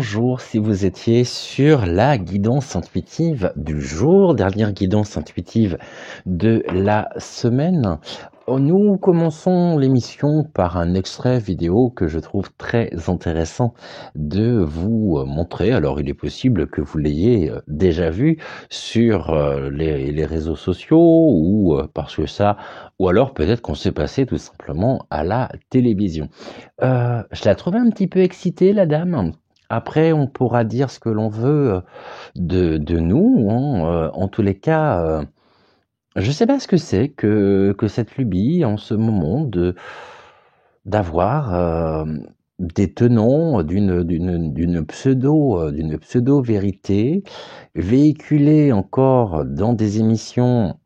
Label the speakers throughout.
Speaker 1: bonjour si vous étiez sur la guidance intuitive du jour, dernière guidance intuitive de la semaine. Nous commençons l'émission par un extrait vidéo que je trouve très intéressant de vous montrer. Alors il est possible que vous l'ayez déjà vu sur les réseaux sociaux ou parce que ça, ou alors peut-être qu'on s'est passé tout simplement à la télévision. Je la trouvais un petit peu excitée, la dame. Après, on pourra dire ce que l'on veut de nous, hein. En tous les cas, je sais pas ce que c'est que cette lubie en ce moment d'avoir des tenants d'une pseudo vérité véhiculée encore dans des émissions.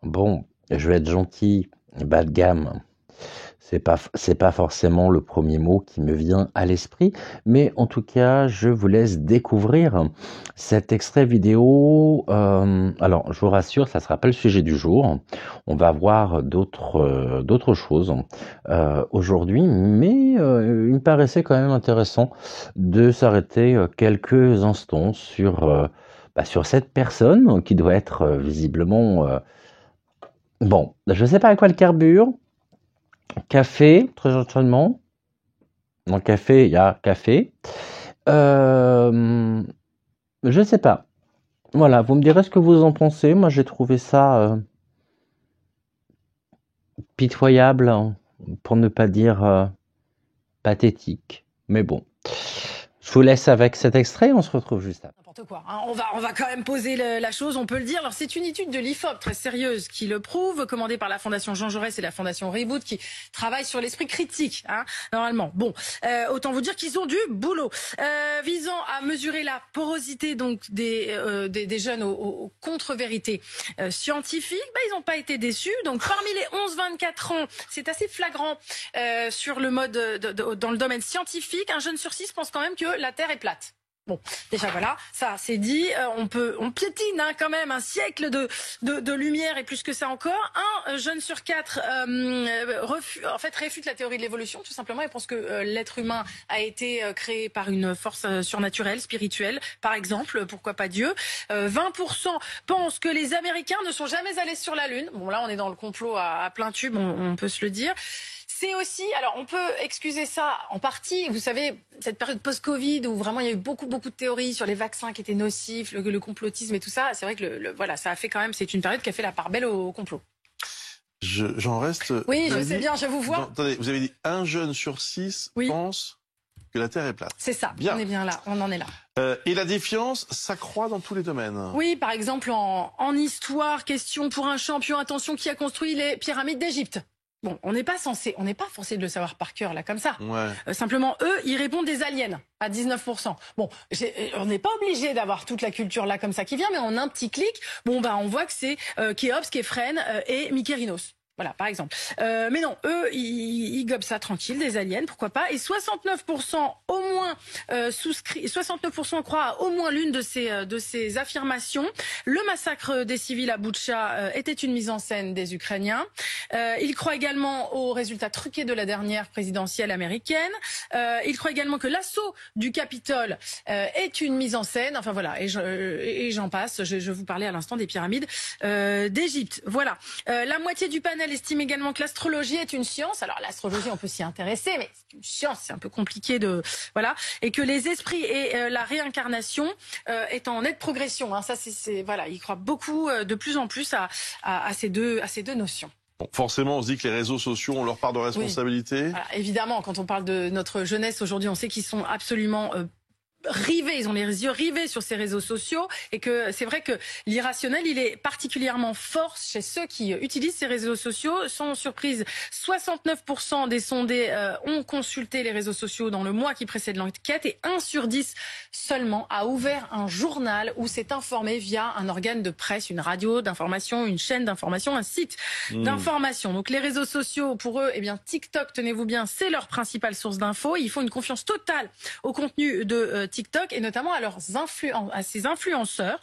Speaker 1: Bon, je vais être gentil, bas de gamme. C'est pas forcément le premier mot qui me vient à l'esprit, mais en tout cas, je vous laisse découvrir cet extrait vidéo. Alors, je vous rassure, ça sera pas le sujet du jour. On va voir d'autres choses aujourd'hui, mais il me paraissait quand même intéressant de s'arrêter quelques instants sur cette personne qui doit être visiblement bon. Je sais pas à quoi elle carbure. Café, très gentiment. Dans le café, il y a café. Je sais pas. Voilà, vous me direz ce que vous en pensez. Moi, j'ai trouvé ça pitoyable, hein, pour ne pas dire pathétique. Mais bon, je vous laisse avec cet extrait. On se retrouve juste après.
Speaker 2: N'importe quoi. Hein. On va quand même poser la chose, on peut le dire. Alors c'est une étude de l'IFOP très sérieuse qui le prouve, commandée par la Fondation Jean Jaurès et la Fondation Reboot qui travaille sur l'esprit critique, hein, normalement. Bon, autant vous dire qu'ils ont du boulot. Visant à mesurer la porosité donc des jeunes aux contre-vérités scientifiques, ils n'ont pas été déçus. Donc parmi les 11-24 ans, c'est assez flagrant sur le mode dans le domaine scientifique. Un jeune sur 6 pense quand même que la Terre est plate. Bon, déjà voilà, ça c'est dit. On piétine quand même un siècle de lumière et plus que ça encore. Un jeune sur 4 réfute la théorie de l'évolution tout simplement et pense que l'être humain a été créé par une force surnaturelle, spirituelle, par exemple, pourquoi pas Dieu. 20% pensent que les Américains ne sont jamais allés sur la Lune. Bon là on est dans le complot à plein tube, on peut se le dire. C'est aussi, alors on peut excuser ça en partie, vous savez, cette période post-Covid où vraiment il y a eu beaucoup de théories sur les vaccins qui étaient nocifs, le complotisme et tout ça, c'est vrai que voilà, ça a fait quand même, c'est une période qui a fait la part belle au complot.
Speaker 3: J'en reste...
Speaker 2: Oui, je sais bien, je vous vois.
Speaker 3: Attendez, vous avez dit 1 jeune sur 6 pense que la Terre est plate.
Speaker 2: C'est ça,
Speaker 3: bien.
Speaker 2: On est bien là, on en est là.
Speaker 3: Et la défiance s'accroît dans tous les domaines.
Speaker 2: Oui, par exemple en histoire, question pour un champion, attention, qui a construit les pyramides d'Égypte. Bon, on n'est pas forcé de le savoir par cœur, là, comme ça.
Speaker 3: Ouais.
Speaker 2: Simplement, eux, ils répondent des aliens, à 19%. Bon, on n'est pas obligé d'avoir toute la culture là, comme ça, qui vient, mais en un petit clic, on voit que c'est Khéops, Képhren et Mykérinos. Voilà, par exemple. Mais non, eux, ils gobent ça tranquille, des aliens, pourquoi pas. Et 69% au moins 69% croient à au moins l'une de ces affirmations. Le massacre des civils à Boutcha était une mise en scène des Ukrainiens. Ils croient également aux résultats truqués de la dernière présidentielle américaine. Ils croient également que l'assaut du Capitole est une mise en scène. Enfin voilà, et j'en passe. Je vous parlais à l'instant des pyramides d'Égypte. Voilà. La moitié du panel estime également que l'astrologie est une science. Alors l'astrologie, on peut s'y intéresser, mais c'est une science, c'est un peu compliqué voilà. Et que les esprits et la réincarnation est en nette progression. Hein. Ça, voilà, ils croient beaucoup, de plus en plus à ces deux notions.
Speaker 3: Bon, forcément, on se dit que les réseaux sociaux ont leur part de responsabilité.
Speaker 2: Oui. Voilà, évidemment, quand on parle de notre jeunesse aujourd'hui, on sait qu'ils sont absolument rivés, ils ont les yeux rivés sur ces réseaux sociaux et que c'est vrai que l'irrationnel, il est particulièrement fort chez ceux qui utilisent ces réseaux sociaux. Sans surprise, 69% des sondés ont consulté les réseaux sociaux dans le mois qui précède l'enquête et 1 sur 10 seulement a ouvert un journal ou s'est informé via un organe de presse, une radio d'information, une chaîne d'information, un site d'information. Donc les réseaux sociaux, pour eux, TikTok, tenez-vous bien, c'est leur principale source d'infos. Ils font une confiance totale au contenu de TikTok et notamment à ces influenceurs.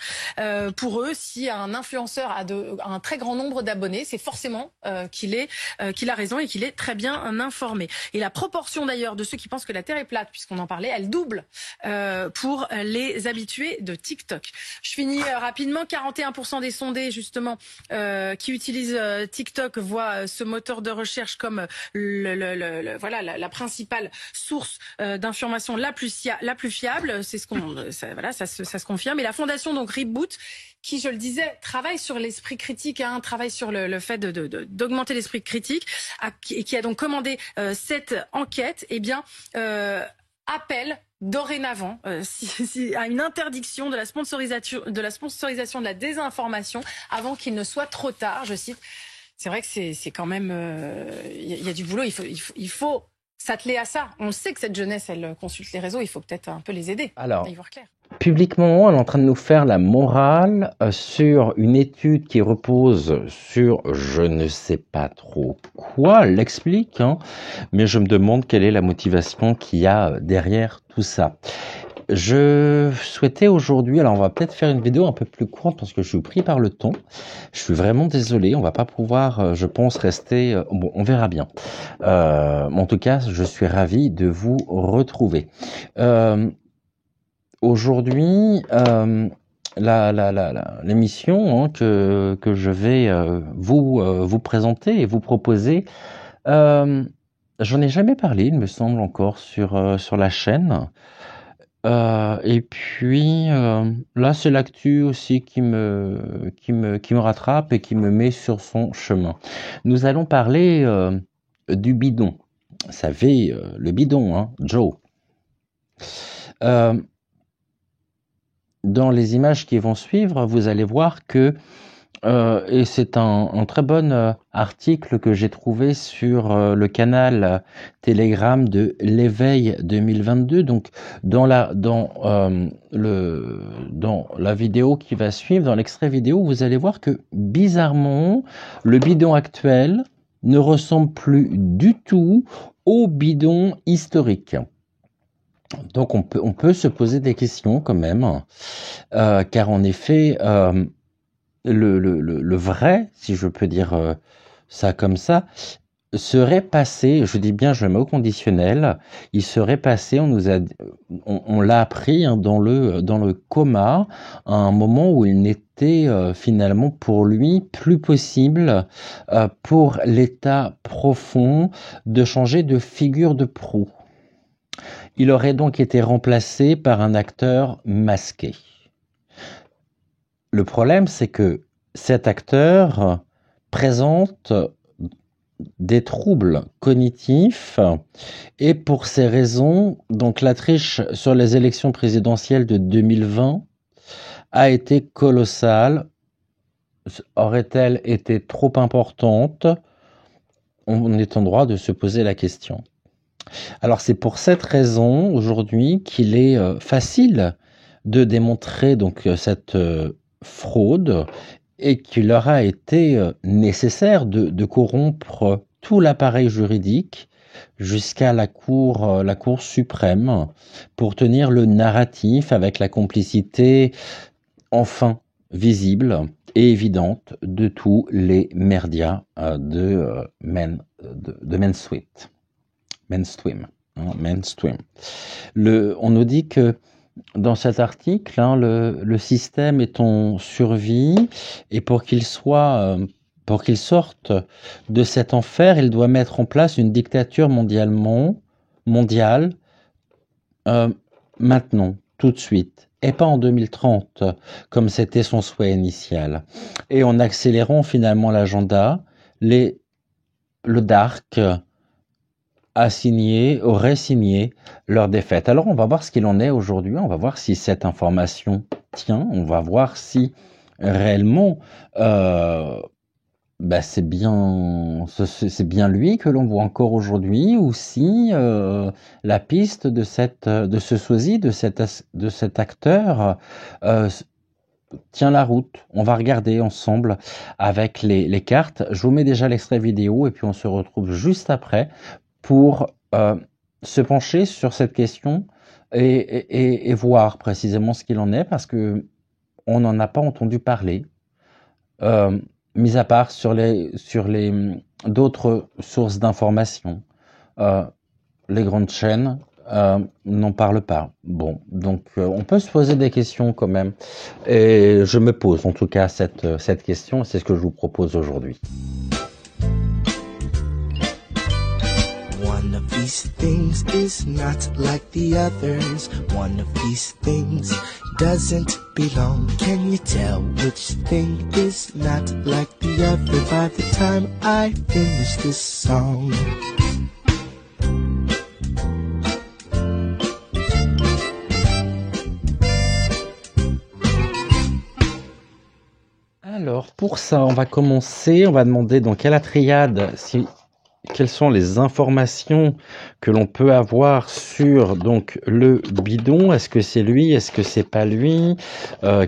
Speaker 2: Pour eux, si un influenceur a un très grand nombre d'abonnés, c'est forcément qu'il a raison et qu'il est très bien informé. Et la proportion d'ailleurs de ceux qui pensent que la Terre est plate, puisqu'on en parlait, elle double pour les habitués de TikTok. Je finis rapidement. 41% des sondés justement qui utilisent TikTok voient ce moteur de recherche comme la principale source d'information la plus fiable. C'est ce qu'on ça se confirme. Et la fondation donc Reboot, qui, je le disais, travaille sur l'esprit critique, travaille sur le fait d'augmenter l'esprit critique, et qui a donc commandé cette enquête, appelle dorénavant à une interdiction de la sponsorisation de la désinformation avant qu'il ne soit trop tard. Je cite. C'est vrai que c'est quand même y a du boulot. Il faut s'atteler à ça. On sait que cette jeunesse, elle consulte les réseaux. Il faut peut-être un peu les aider.
Speaker 1: Alors,
Speaker 2: y voir clair.
Speaker 1: Publiquement, elle est en train de nous faire la morale sur une étude qui repose sur je ne sais pas trop quoi, elle l'explique, mais je me demande quelle est la motivation qu'il y a derrière tout ça. Je souhaitais aujourd'hui, alors on va peut-être faire une vidéo un peu plus courte parce que je suis pris par le temps. Je suis vraiment désolé, on va pas pouvoir, je pense, rester. Bon, on verra bien. En tout cas, je suis ravi de vous retrouver. Aujourd'hui, l'émission que je vais vous présenter et vous proposer, j'en ai jamais parlé, il me semble encore sur la chaîne. Et puis là, c'est l'actu aussi qui me rattrape et qui me met sur son chemin. Nous allons parler du bidon. Vous savez, le bidon, Joe. Dans les images qui vont suivre, vous allez voir que, et c'est un très bon article que j'ai trouvé sur le canal Telegram de l'éveil 2022. Donc, dans la vidéo qui va suivre, dans l'extrait vidéo, vous allez voir que bizarrement, le bidon actuel ne ressemble plus du tout au bidon historique. Donc on peut se poser des questions quand même, car en effet, le vrai, si je peux dire ça comme ça, serait passé, je dis bien, je le mets au conditionnel, il serait passé, on l'a appris dans le coma, à un moment où il n'était finalement pour lui plus possible, pour l'état profond, de changer de figure de proue. Il aurait donc été remplacé par un acteur masqué. Le problème, c'est que cet acteur présente des troubles cognitifs et pour ces raisons, donc la triche sur les élections présidentielles de 2020 a été colossale. Aurait-elle été trop importante? On est en droit de se poser la question. Alors c'est pour cette raison aujourd'hui qu'il est facile de démontrer donc cette fraude et qu'il aura été nécessaire de corrompre tout l'appareil juridique jusqu'à la Cour suprême pour tenir le narratif avec la complicité enfin visible et évidente de tous les merdias de mainstream. On nous dit que dans cet article, le système est en survie et pour qu'il sorte de cet enfer, il doit mettre en place une dictature mondiale, maintenant, tout de suite, et pas en 2030, comme c'était son souhait initial. Et en accélérant finalement l'agenda, le dark aurait signé leur défaite. Alors on va voir ce qu'il en est aujourd'hui, on va voir si cette information tient, on va voir si réellement c'est bien lui que l'on voit encore aujourd'hui, ou si la piste de ce sosie, de cet acteur tient la route. On va regarder ensemble avec les cartes. Je vous mets déjà l'extrait vidéo et puis on se retrouve juste après pour se pencher sur cette question et voir précisément ce qu'il en est, parce que on n'en a pas entendu parler, mis à part sur les d'autres sources d'informations. Les grandes chaînes n'en parlent pas. Bon, donc on peut se poser des questions quand même. Et je me pose en tout cas cette question, c'est ce que je vous propose aujourd'hui.
Speaker 4: One of these things is not like the others. One of these things doesn't belong. Can you tell which thing is not like the other by the time I finish this song?
Speaker 1: Alors pour ça, on va commencer, on va demander donc à la triade quelles sont les informations que l'on peut avoir sur donc le bidon. Est-ce que c'est lui? Est-ce que c'est pas lui?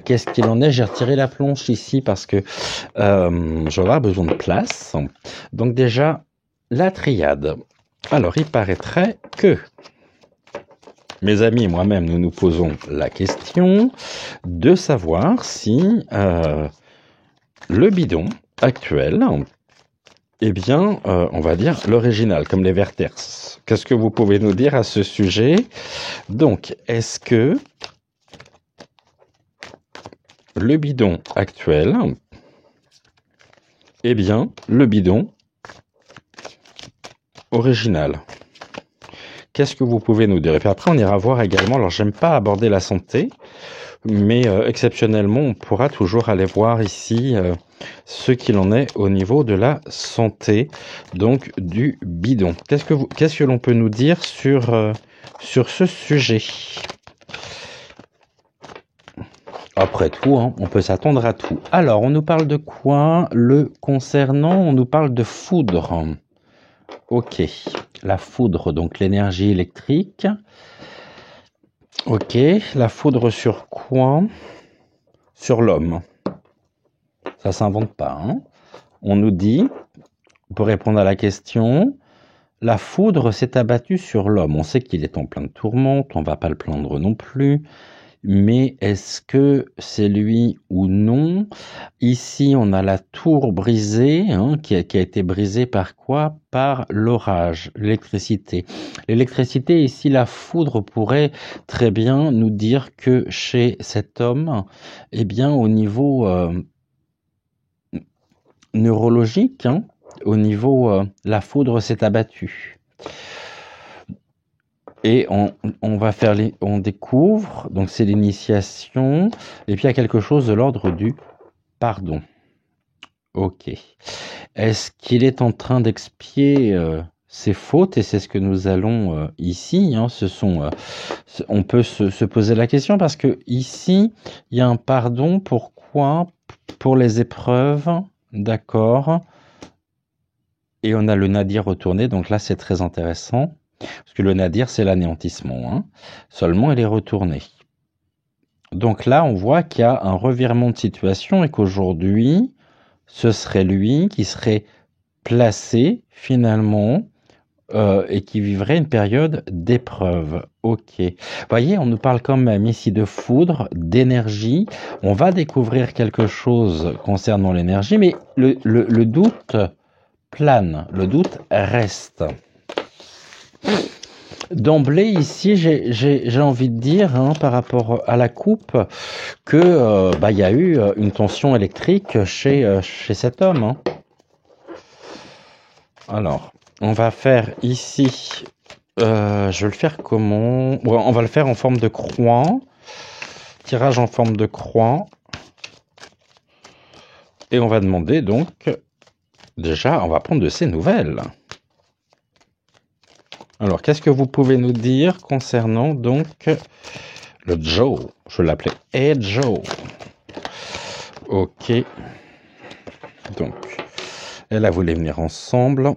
Speaker 1: Qu'est-ce qu'il en est? J'ai retiré la planche ici parce que je vais avoir besoin de place. Donc déjà, la triade. Alors, il paraîtrait que mes amis et moi-même, nous nous posons la question de savoir si le bidon actuel, eh bien, on va dire l'original, comme les Werthers. Qu'est-ce que vous pouvez nous dire à ce sujet? Donc, est-ce que le bidon actuel, eh bien, le bidon original? Qu'est-ce que vous pouvez nous dire? Et puis après, on ira voir également, alors j'aime pas aborder la santé, mais exceptionnellement, on pourra toujours aller voir ici ce qu'il en est au niveau de la santé, donc du bidon. Qu'est-ce que l'on peut nous dire sur ce sujet? Après tout, hein, on peut s'attendre à tout. Alors, on nous parle de quoi le concernant? On nous parle de foudre. Ok, la foudre, donc l'énergie électrique. Ok, la foudre sur quoi? Sur l'homme. Ça s'invente pas, hein. On nous dit, pour répondre à la question, la foudre s'est abattue sur l'homme. On sait qu'il est en pleine tourmente, on va pas le plaindre non plus. Mais est-ce que c'est lui ou non? Ici, on a la tour brisée, hein, qui a été brisée par quoi? Par l'orage, l'électricité. L'électricité, ici, la foudre pourrait très bien nous dire que chez cet homme, eh bien, au niveau neurologique, hein, au niveau, la foudre s'est abattue. Et on découvre, donc c'est l'initiation, et puis il y a quelque chose de l'ordre du pardon. Ok. Est-ce qu'il est en train d'expier ses fautes? Et c'est ce que nous allons ici, hein, on peut se poser la question, parce que ici, il y a un pardon, pourquoi? Pour les épreuves, d'accord. Et on a le nadir retourné, donc là c'est très intéressant. Parce que le nadir, c'est l'anéantissement. Hein. Seulement, il est retourné. Donc là, on voit qu'il y a un revirement de situation et qu'aujourd'hui, ce serait lui qui serait placé finalement et qui vivrait une période d'épreuve. Ok. Vous voyez, on nous parle quand même ici de foudre, d'énergie. On va découvrir quelque chose concernant l'énergie, mais le doute plane, le doute reste. D'emblée, ici, j'ai envie de dire, hein, par rapport à la coupe, que il y a eu une tension électrique chez cet homme. Hein. Alors, on va faire ici, je vais le faire comment? Ouais, on va le faire en forme de croix, tirage en forme de croix, et on va demander donc, déjà, on va prendre de ces nouvelles. Alors, qu'est-ce que vous pouvez nous dire concernant donc le Joe? Je l'appelais Hey Joe. Ok. Donc, elle a voulu venir ensemble.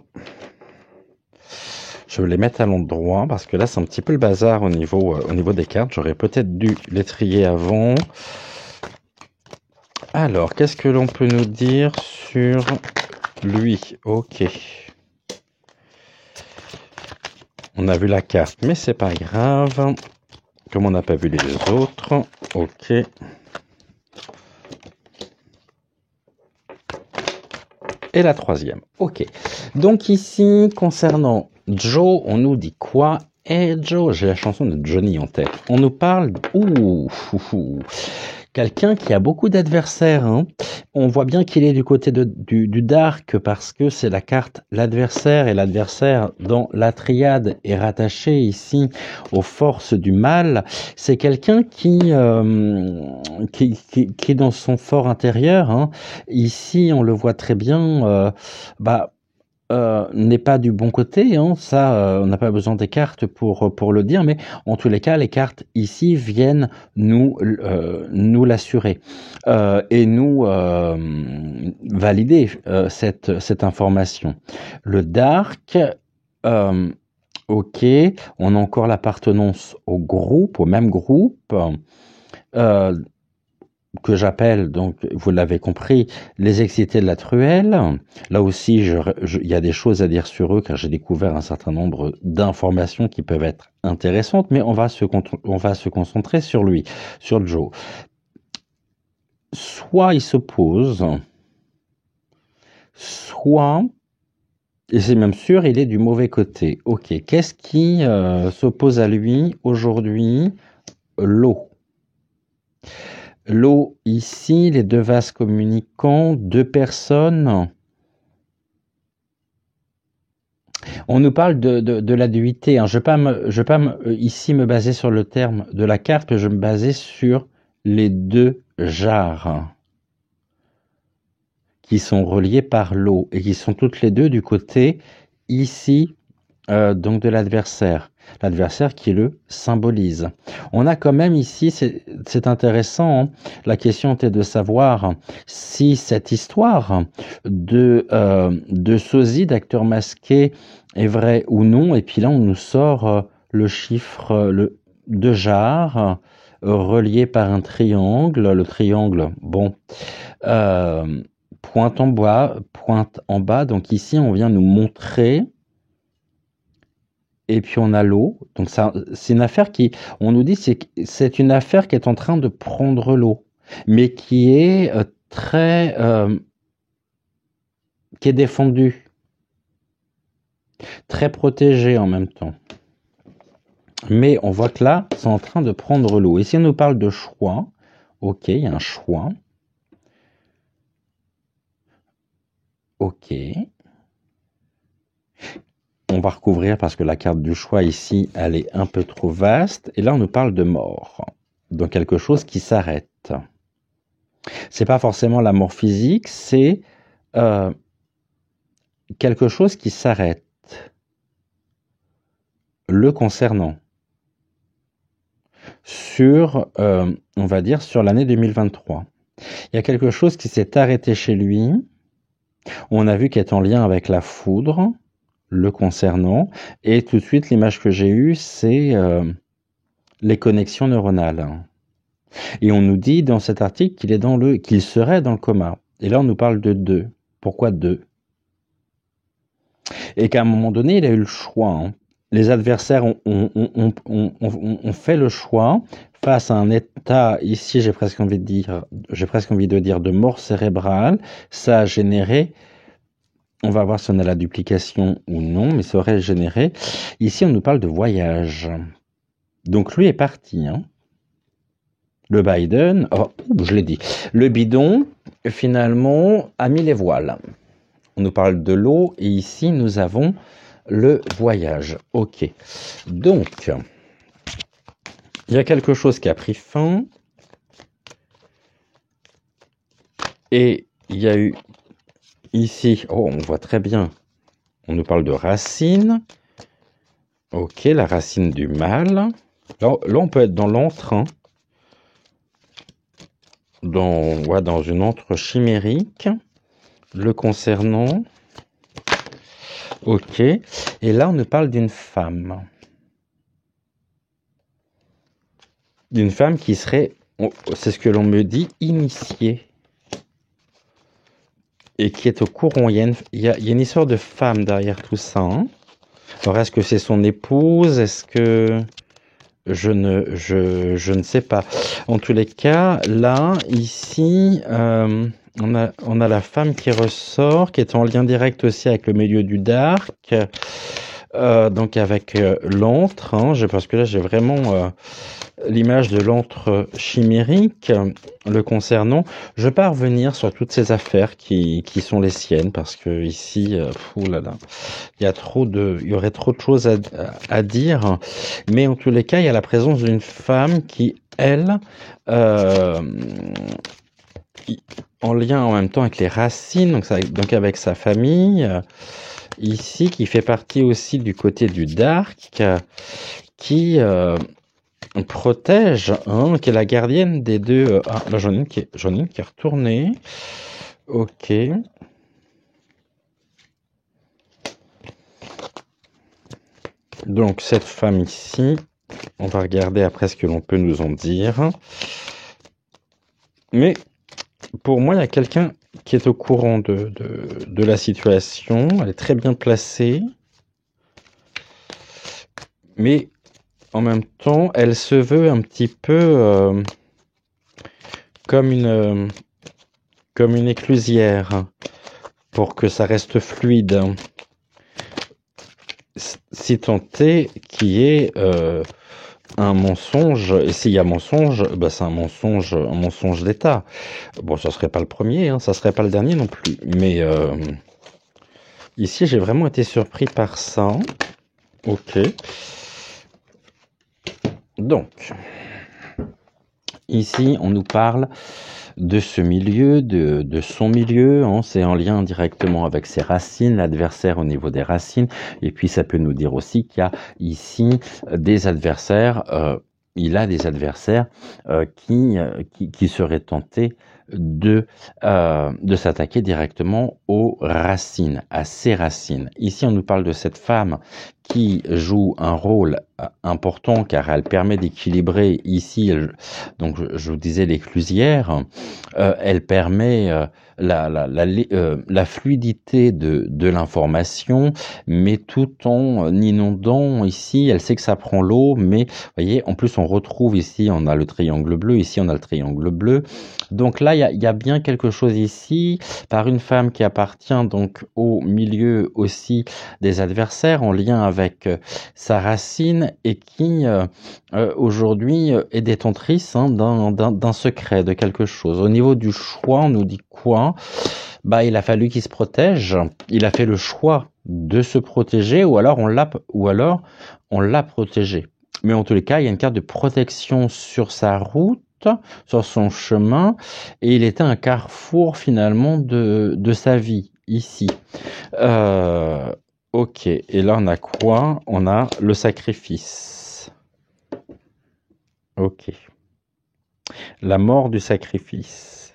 Speaker 1: Je vais les mettre à l'endroit parce que là, c'est un petit peu le bazar au niveau des cartes. J'aurais peut-être dû les trier avant. Alors, qu'est-ce que l'on peut nous dire sur lui? Ok. On a vu la carte, mais c'est pas grave. Comme on n'a pas vu les autres, ok. Et la troisième, ok. Donc ici, concernant Joe, on nous dit quoi? Eh Joe, j'ai la chanson de Johnny en tête. On nous parle... Quelqu'un qui a beaucoup d'adversaires. Hein. On voit bien qu'il est du côté du dark parce que c'est la carte l'adversaire, et l'adversaire dans la triade est rattaché ici aux forces du mal. C'est quelqu'un qui est dans son fort intérieur. Hein. Ici, on le voit très bien. N'est pas du bon côté, hein. Ça, on n'a pas besoin des cartes pour le dire, mais en tous les cas, les cartes ici viennent nous l'assurer et nous valider cette information. Le dark, ok, on a encore l'appartenance au groupe, au même groupe. Que j'appelle, donc vous l'avez compris, les excités de la truelle. Là aussi, il y a des choses à dire sur eux, car j'ai découvert un certain nombre d'informations qui peuvent être intéressantes, mais on va se concentrer sur lui, sur Joe. Soit il s'oppose, soit, et c'est même sûr, il est du mauvais côté. Ok, qu'est-ce qui s'oppose à lui aujourd'hui? L'eau. L'eau, ici, les deux vases communicants, deux personnes. On nous parle de la dualité. Hein. Je ne vais pas ici me baser sur le terme de la carte, mais je vais me baser sur les deux jarres qui sont reliées par l'eau et qui sont toutes les deux du côté ici donc de l'adversaire. L'adversaire qui le symbolise. On a quand même ici, c'est intéressant, hein, la question était de savoir si cette histoire de sosie, d'acteur masqué, est vraie ou non. Et puis là, on nous sort le chiffre de jarre relié par un triangle. Le triangle, bon, pointe en bas. Donc ici, on vient nous montrer. Et puis on a l'eau, donc ça, c'est une affaire on nous dit, c'est une affaire qui est en train de prendre l'eau, mais qui est qui est défendue, très protégée en même temps. Mais on voit que là, c'est en train de prendre l'eau. Et si on nous parle de choix, ok, il y a un choix. Ok. On va recouvrir parce que la carte du choix ici, elle est un peu trop vaste. Et là, on nous parle de mort. Donc quelque chose qui s'arrête. C'est pas forcément la mort physique, c'est quelque chose qui s'arrête. Le concernant. Sur, on va dire, sur l'année 2023. Il y a quelque chose qui s'est arrêté chez lui. On a vu qu'il est en lien avec la foudre. Le concernant, et tout de suite l'image que j'ai eue, c'est les connexions neuronales. Et on nous dit dans cet article qu'il serait dans le coma. Et là on nous parle de 2. Pourquoi 2? Et qu'à un moment donné, il a eu le choix. Hein. Les adversaires ont fait le choix face à un état, ici j'ai presque envie de dire de mort cérébrale. Ça a généré, on va voir si on a la duplication ou non, mais ça aurait généré. Ici, on nous parle de voyage. Donc, lui est parti. Hein. Le Biden, je l'ai dit. Le bidon, finalement, a mis les voiles. On nous parle de l'eau et ici, nous avons le voyage. Ok. Donc, il y a quelque chose qui a pris fin. Et il y a eu... Ici, on voit très bien, on nous parle de racine. Ok, la racine du mal. Là on peut être dans l'entrain. Dans une antre chimérique. Le concernant. Ok. Et là, on nous parle d'une femme. D'une femme qui serait, c'est ce que l'on me dit, initiée. Et qui est au courant. Il y a une histoire de femme derrière tout ça. Hein. Alors, est-ce que c'est son épouse? Est-ce que... je ne sais pas. En tous les cas, là, ici, on a la femme qui ressort, qui est en lien direct aussi avec le milieu du dark, donc avec l'antre, hein, parce que là j'ai vraiment l'image de l'antre chimérique le concernant. Je ne vais pas revenir sur toutes ces affaires qui sont les siennes, parce que ici, oulala, il y aurait trop de choses à dire, mais en tous les cas, il y a la présence d'une femme qui, elle, en lien en même temps avec les racines, donc avec sa famille, ici, qui fait partie aussi du côté du dark, qui protège, hein, qui est la gardienne des deux. Ah, là j'en ai une qui est retournée. Ok. Donc cette femme ici, on va regarder après ce que l'on peut nous en dire. Mais pour moi, il y a quelqu'un qui est au courant de la situation. Elle est très bien placée. Mais en même temps, elle se veut un petit peu comme une éclusière pour que ça reste fluide. Si tant est qu'il y ait un mensonge, et s'il y a mensonge, bah c'est un mensonge d'État. Bon, ça serait pas le premier, hein, ça serait pas le dernier non plus. Mais ici, j'ai vraiment été surpris par ça. Ok. Donc, ici, on nous parle de ce milieu, de son milieu, hein, c'est en lien directement avec ses racines, l'adversaire au niveau des racines, et puis ça peut nous dire aussi qu'il y a ici des adversaires, il a des adversaires qui seraient tentés de s'attaquer directement aux racines, à ses racines. Ici, on nous parle de cette femme qui joue un rôle important car elle permet d'équilibrer ici, donc je vous disais l'éclusière, elle permet la fluidité de l'information, mais tout en inondant ici, elle sait que ça prend l'eau, mais vous voyez, en plus on retrouve ici, on a le triangle bleu, ici on a le triangle bleu, donc là il y a bien quelque chose ici, par une femme qui appartient donc au milieu aussi des adversaires, en lien avec sa racine, et qui aujourd'hui est détentrice, hein, d'un secret, de quelque chose. Au niveau du choix, on nous dit quoi? Bah, il a fallu qu'il se protège. Il a fait le choix de se protéger, ou alors on l'a protégé. Mais en tous les cas, il y a une carte de protection sur sa route, sur son chemin, et il était un carrefour finalement de sa vie ici. Ok, et là on a quoi? On a le sacrifice. Ok. La mort du sacrifice.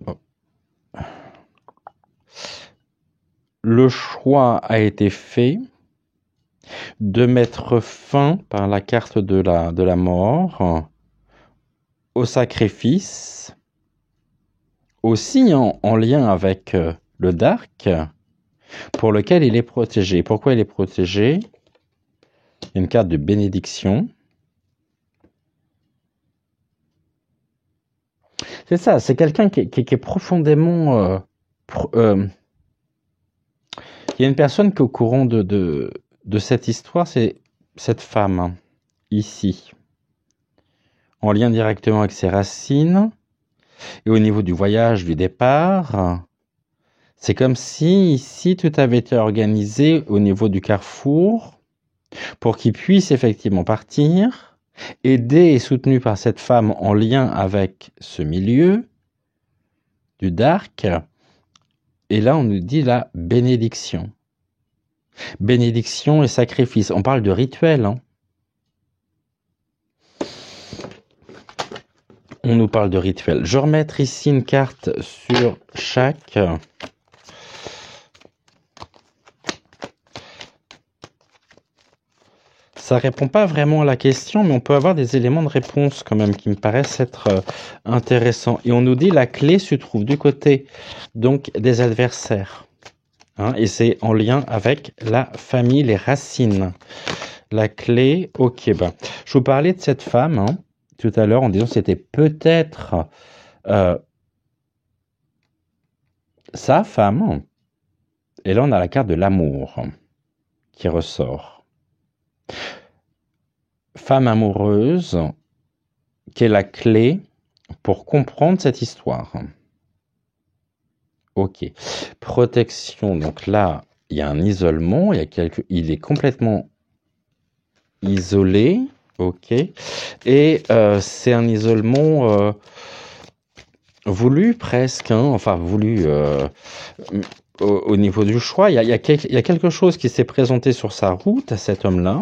Speaker 1: Oh. Le choix a été fait de mettre fin, par la carte de la mort, au sacrifice, aussi en lien avec le dark, pour lequel il est protégé. Pourquoi il est protégé? Il y a une carte de bénédiction. C'est ça, c'est quelqu'un qui est profondément... il y a une personne qui est au courant de cette histoire, c'est cette femme, hein, ici, en lien directement avec ses racines, et au niveau du voyage, du départ, c'est comme si ici tout avait été organisé au niveau du carrefour pour qu'il puisse effectivement partir, aidé et soutenu par cette femme en lien avec ce milieu du dark. Et là, on nous dit la bénédiction. Bénédiction et sacrifice. On parle de rituel, hein. On nous parle de rituel. Je vais remettre ici une carte sur chaque. Ça répond pas vraiment à la question, mais on peut avoir des éléments de réponse quand même qui me paraissent être intéressants. Et on nous dit la clé se trouve du côté donc des adversaires. Hein, et c'est en lien avec la famille, les racines. La clé, ok, ben, je vous parlais de cette femme hein, tout à l'heure en disant que c'était peut-être sa femme. Et là, on a la carte de l'amour qui ressort. Femme amoureuse, qui est la clé pour comprendre cette histoire. Ok. Protection, donc là, il y a un isolement, il est complètement isolé. Ok. Et c'est un isolement voulu presque, hein, enfin voulu au niveau du choix. Il y a quelque chose qui s'est présenté sur sa route à cet homme-là,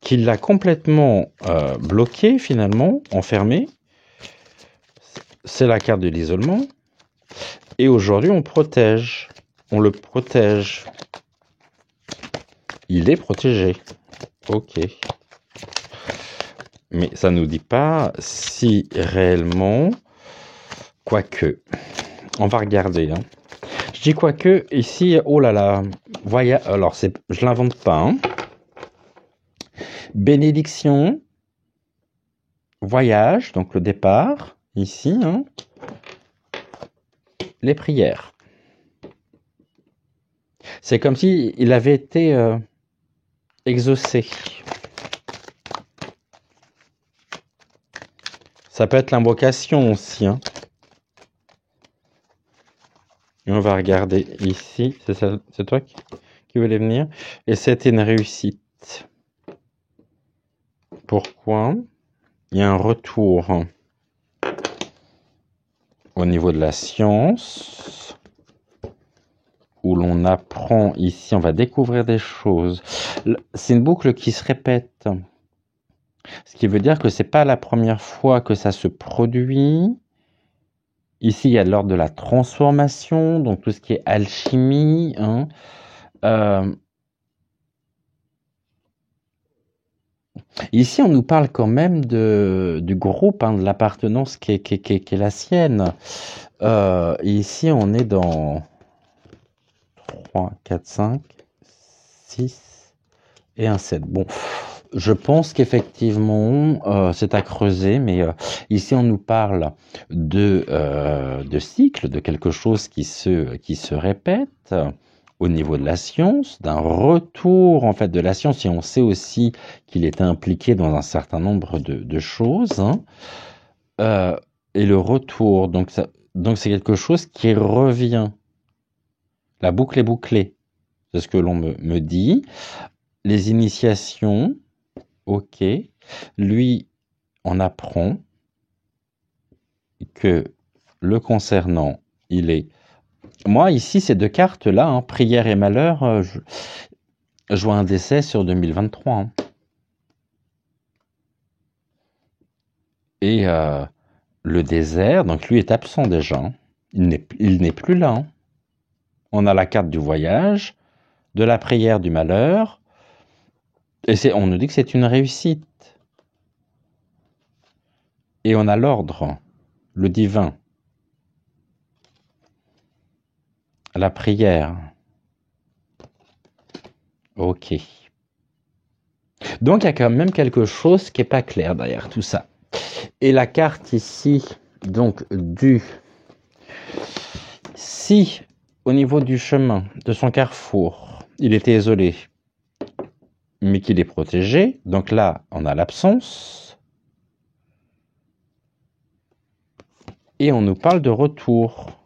Speaker 1: qui l'a complètement bloqué finalement, enfermé. C'est la carte de l'isolement. Et aujourd'hui, on le protège. Il est protégé. Ok. Mais ça ne nous dit pas si réellement, quoique, on va regarder. Hein. Je dis quoique, ici, oh là là, alors je l'invente pas. Hein. Bénédiction, voyage, donc le départ, ici, hein. Les prières. C'est comme si il avait été exaucé. Ça peut être l'invocation aussi. Hein. Et on va regarder ici. C'est toi qui voulais venir. Et c'était une réussite. Pourquoi? Il y a un retour au niveau de la science où l'on apprend ici. On va découvrir des choses. C'est une boucle qui se répète. Ce qui veut dire que c'est pas la première fois que ça se produit. Ici, il y a l'ordre de la transformation, donc tout ce qui est alchimie. Hein. Ici, on nous parle quand même du groupe, hein, de l'appartenance qui est la sienne. Ici, on est dans 3, 4, 5, 6 et un 7. Bon. Je pense qu'effectivement, c'est à creuser, mais ici on nous parle de cycle, de quelque chose qui se répète au niveau de la science, d'un retour en fait de la science, et on sait aussi qu'il est impliqué dans un certain nombre de choses. Hein, et le retour, donc c'est quelque chose qui revient. La boucle est bouclée, c'est ce que l'on me dit. Les initiations. Ok, lui en apprend que le concernant, il est... Moi, ici, ces deux cartes-là, hein, prière et malheur, je vois un décès sur 2023. Hein. Et le désert, donc lui est absent déjà. Hein. Il n'est plus là. Hein. On a la carte du voyage, de la prière du malheur, et on nous dit que c'est une réussite. Et on a l'ordre, le divin, la prière. Ok. Donc il y a quand même quelque chose qui n'est pas clair derrière tout ça. Et la carte ici, donc si au niveau du chemin, de son carrefour, il était isolé, mais qu'il est protégé, donc là, on a l'absence. Et on nous parle de retour.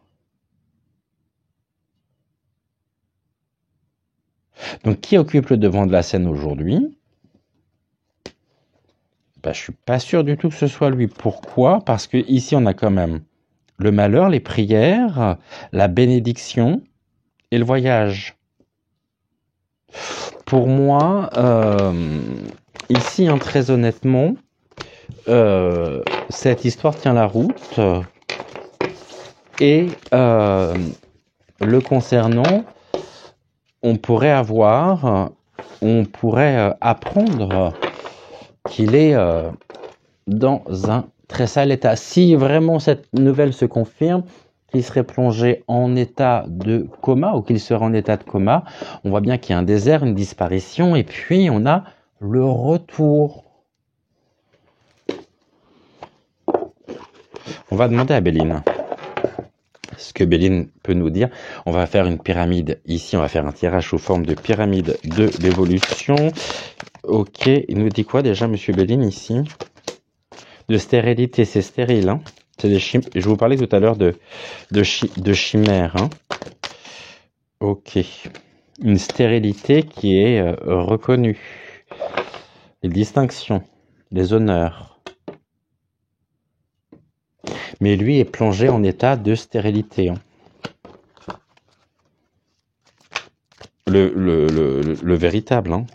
Speaker 1: Donc, qui occupe le devant de la scène aujourd'hui? Je suis pas sûr du tout que ce soit lui. Pourquoi? Parce que ici, on a quand même le malheur, les prières, la bénédiction et le voyage. Pour moi, ici, hein, très honnêtement, cette histoire tient la route. Et le concernant, on pourrait apprendre qu'il est dans un très sale état. Si vraiment cette nouvelle se confirme, qu'il serait plongé en état de coma ou qu'il serait en état de coma. On voit bien qu'il y a un désert, une disparition, et puis on a le retour. On va demander à Béline ce que Béline peut nous dire. On va faire une pyramide ici, on va faire un tirage sous forme de pyramide de l'évolution. Ok, il nous dit quoi déjà, monsieur Béline, ici? De stérilité, c'est stérile, hein? Je vous parlais tout à l'heure de chimère, hein? Ok. Une stérilité qui est reconnue. Les distinctions, les honneurs. Mais lui est plongé en état de stérilité. Hein. Le véritable. Hein.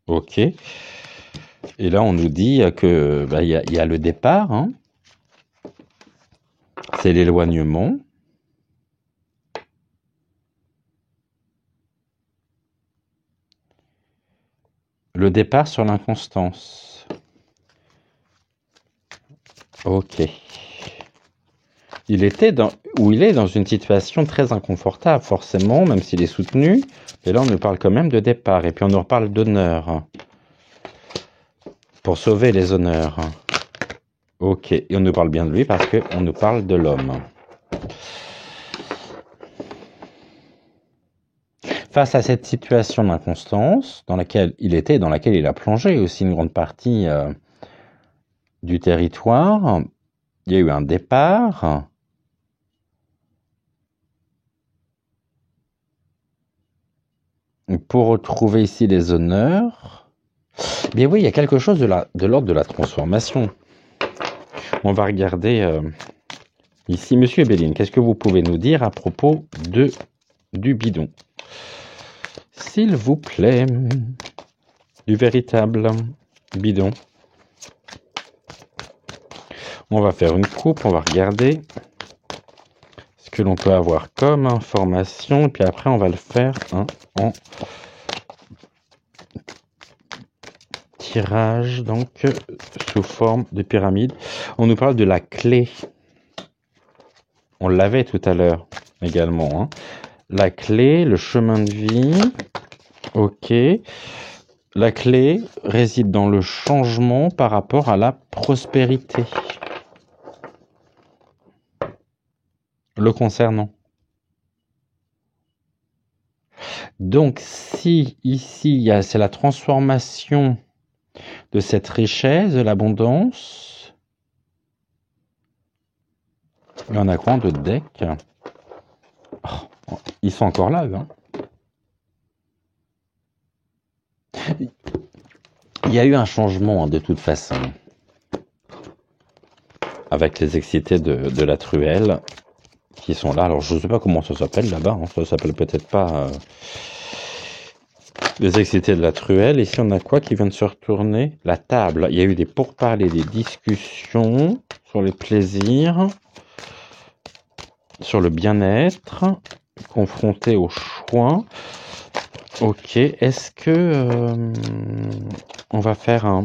Speaker 1: Ok. Et là, on nous dit que y a le départ. Hein. C'est l'éloignement. Le départ sur l'inconstance. Ok. Il est dans une situation très inconfortable, forcément, même s'il est soutenu. Et là, on nous parle quand même de départ. Et puis, on nous reparle d'honneur. Pour sauver les honneurs. Ok. Et on nous parle bien de lui parce qu'on nous parle de l'homme. Face à cette situation d'inconstance, dans laquelle il était, dans laquelle il a plongé aussi une grande partie du territoire, il y a eu un départ. Pour retrouver ici les honneurs, bien oui, il y a quelque chose de l'ordre de la transformation. On va regarder ici, monsieur Béline, qu'est-ce que vous pouvez nous dire à propos du bidon? S'il vous plaît, du véritable bidon. On va faire une coupe, on va regarder ce que l'on peut avoir comme information, et puis après on va le faire en tirage, donc sous forme de pyramide. On nous parle de la clé. On l'avait tout à l'heure également. Hein. La clé, le chemin de vie. Ok. La clé réside dans le changement par rapport à la prospérité. Le concernant. Donc, si ici, c'est la transformation de cette richesse, de l'abondance, il y en a quoi en d'autres decks? Oh, ils sont encore là, eux, hein. Il y a eu un changement, hein, de toute façon. Avec les excités de la truelle qui sont là. Alors, je ne sais pas comment ça s'appelle là-bas. Hein. Ça s'appelle peut-être pas les excités de la truelle. Ici, on a quoi qui vient de se retourner? La table. Il y a eu des pourparlers, des discussions sur les plaisirs, sur le bien-être, confronté au choix. Ok. Est-ce que on va faire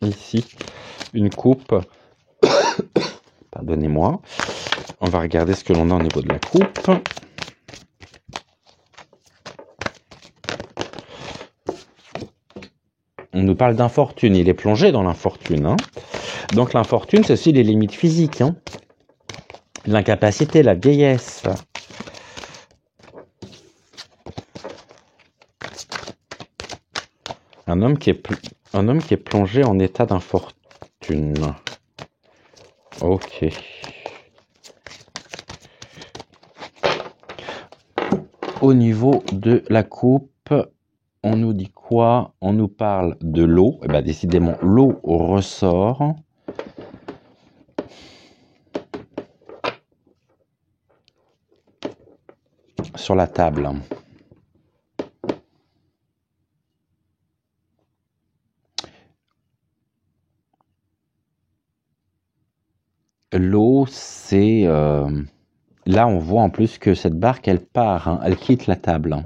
Speaker 1: ici une coupe? Pardonnez-moi. On va regarder ce que l'on a au niveau de la coupe. On nous parle d'infortune. Il est plongé dans l'infortune. Hein. Donc l'infortune, c'est aussi les limites physiques. Hein. L'incapacité, la vieillesse. Un homme qui est plongé en état d'infortune. Ok. Au niveau de la coupe, on nous dit quoi? On nous parle de l'eau. Eh bien, décidément, l'eau ressort. Sur la table. L'eau, c'est... là, on voit en plus que cette barque, elle part, hein, elle quitte la table.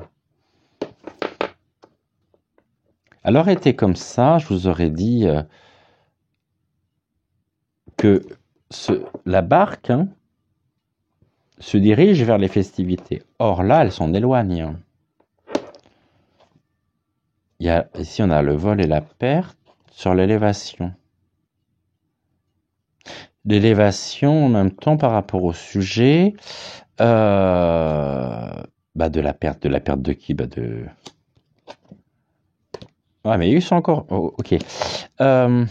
Speaker 1: Elle aurait été comme ça, je vous aurais dit que la barque, hein, se dirigent vers les festivités. Or là, elles s'en éloignent. Ici, on a le vol et la perte sur l'élévation. L'élévation, en même temps, par rapport au sujet, de la perte. De la perte de qui? Ouais, mais il y a eu ça encore. Oh, ok. Il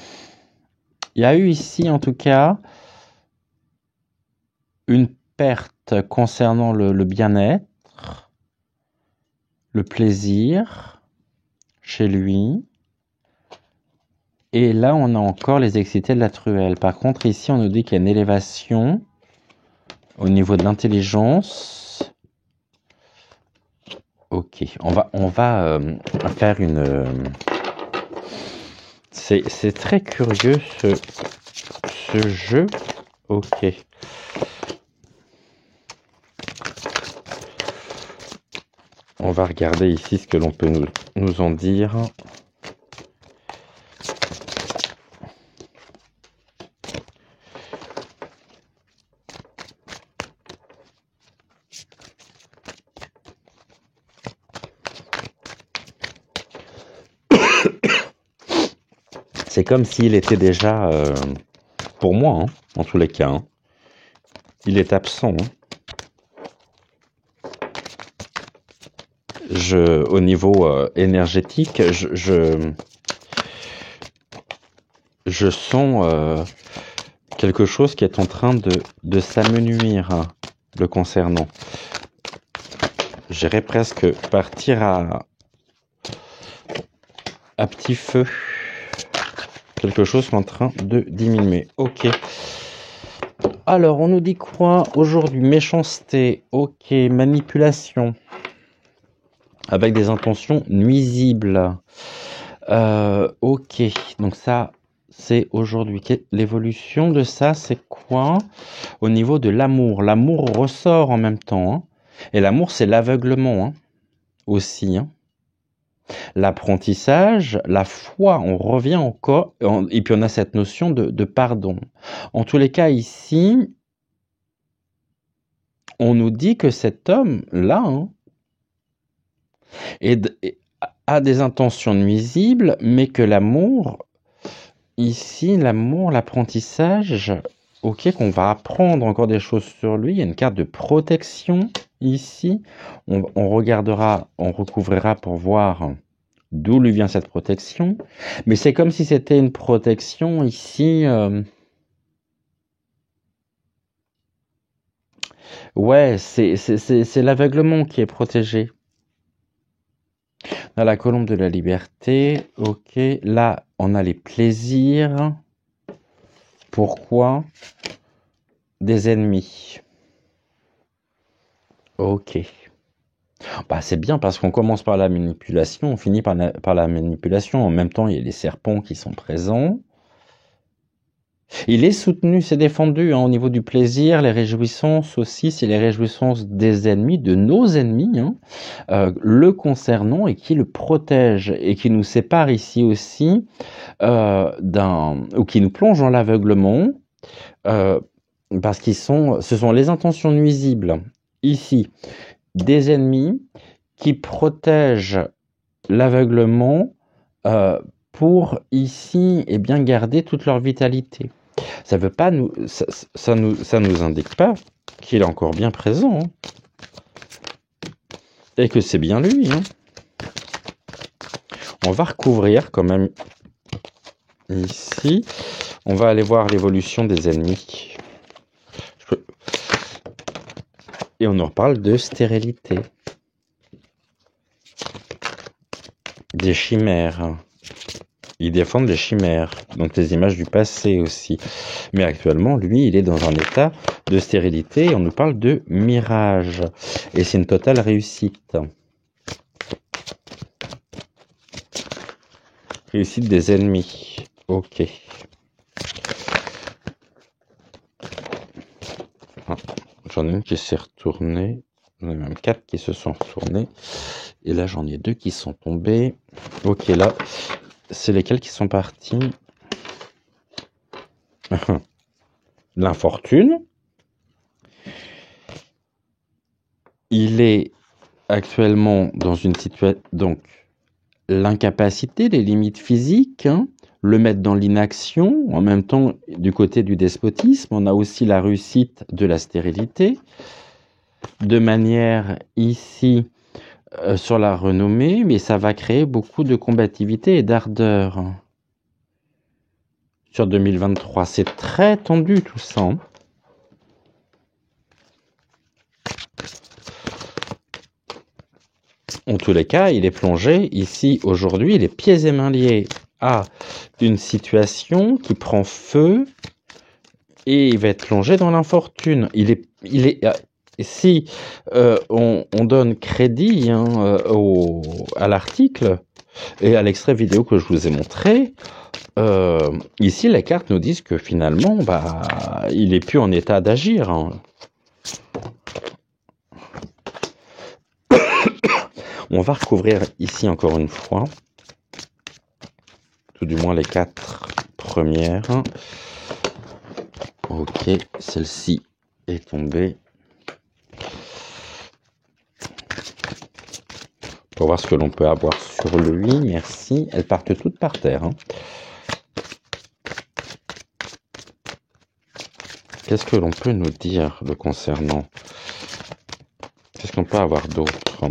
Speaker 1: y a eu ici, en tout cas, une perte concernant le bien-être, le plaisir chez lui. Et là, on a encore les excités de la truelle. Par contre, ici, on nous dit qu'il y a une élévation au niveau de l'intelligence. Ok, on va faire une... C'est très curieux ce jeu. Ok. On va regarder ici ce que l'on peut nous en dire. C'est comme s'il était déjà, pour moi, hein, en tous les cas, hein, il est absent. Hein. Au niveau énergétique, je sens quelque chose qui est en train de s'amenuire le concernant. J'irais presque partir à petit feu. Quelque chose qui est en train de diminuer. Ok. Alors, on nous dit quoi aujourd'hui? Méchanceté. Ok. Manipulation. Avec des intentions nuisibles. Ok. Donc ça, c'est aujourd'hui. L'évolution de ça, c'est quoi? Au niveau de l'amour. L'amour ressort en même temps. Hein. Et l'amour, c'est l'aveuglement. Hein, aussi. Hein. L'apprentissage, la foi, on revient encore, et puis on a cette notion de pardon. En tous les cas, ici, on nous dit que cet homme-là hein, a des intentions nuisibles, mais que l'amour, ici, l'amour, l'apprentissage, ok, qu'on va apprendre encore des choses sur lui, il y a une carte de protection ici, on regardera, on recouvrira pour voir d'où lui vient cette protection. Mais c'est comme si c'était une protection ici. Ouais, c'est l'aveuglement qui est protégé. Dans la colombe de la liberté, ok. Là, on a les plaisirs. Pourquoi? Des ennemis. Ok. Bah, c'est bien parce qu'on commence par la manipulation, on finit par la manipulation. En même temps, il y a les serpents qui sont présents. Il est soutenu, c'est défendu hein, au niveau du plaisir, les réjouissances aussi, c'est les réjouissances des ennemis, de nos ennemis, hein, le concernant et qui le protège et qui nous sépare ici aussi ou qui nous plonge dans l'aveuglement parce ce sont les intentions nuisibles ici. Des ennemis qui protègent l'aveuglement pour ici eh bien garder toute leur vitalité. Ça veut pas ça nous indique pas qu'il est encore bien présent hein, et que c'est bien lui. Hein. On va recouvrir quand même ici. On va aller voir l'évolution des ennemis. Et on nous reparle de stérilité. Des chimères. Ils défendent les chimères, donc les images du passé aussi. Mais actuellement, lui, il est dans un état de stérilité et on nous parle de mirage. Et c'est une totale réussite. Réussite des ennemis. Ok. J'en ai une qui s'est retournée. J'en ai même 4 qui se sont retournés. Et là, j'en ai 2 qui sont tombés. Ok, là, c'est lesquels qui sont partis? L'infortune. il est actuellement dans une situation... Donc, l'incapacité, les limites physiques, hein, le mettre dans l'inaction. En même temps, du côté du despotisme, on a aussi la réussite de la stérilité. De manière ici sur la renommée, mais ça va créer beaucoup de combativité et d'ardeur. Sur 2023, c'est très tendu tout ça. Hein. En tous les cas, il est plongé ici aujourd'hui, les pieds et mains liés à une situation qui prend feu et il va être plongé dans l'infortune. Si on donne crédit hein, à l'article et à l'extrait vidéo que je vous ai montré, ici les cartes nous disent que finalement, il est plus en état d'agir. Hein. On va recouvrir ici encore une fois, tout du moins les 4 premières. Ok, celle-ci est tombée. Pour voir ce que l'on peut avoir sur lui, merci. Elles partent toutes par terre. Hein. Qu'est-ce que l'on peut nous dire le concernant? Qu'est-ce qu'on peut avoir d'autre?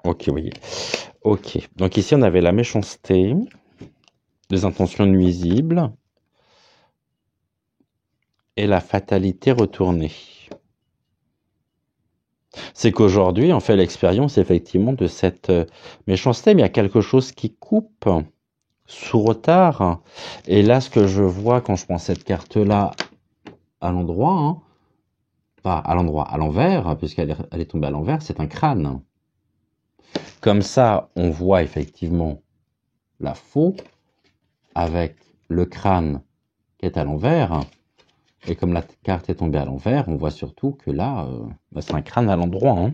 Speaker 1: Ok, vous voyez. Ok, donc ici on avait la méchanceté, les intentions nuisibles et la fatalité retournée. C'est qu'aujourd'hui, on fait l'expérience effectivement de cette méchanceté, mais il y a quelque chose qui coupe sous retard. Et là, ce que je vois quand je prends cette carte-là à l'endroit, hein, pas à l'endroit, à l'envers, puisqu'elle est tombée à l'envers, c'est un crâne. Comme ça, on voit effectivement la faux avec le crâne qui est à l'envers. Et comme la carte est tombée à l'envers, on voit surtout que là, c'est un crâne à l'endroit. Hein.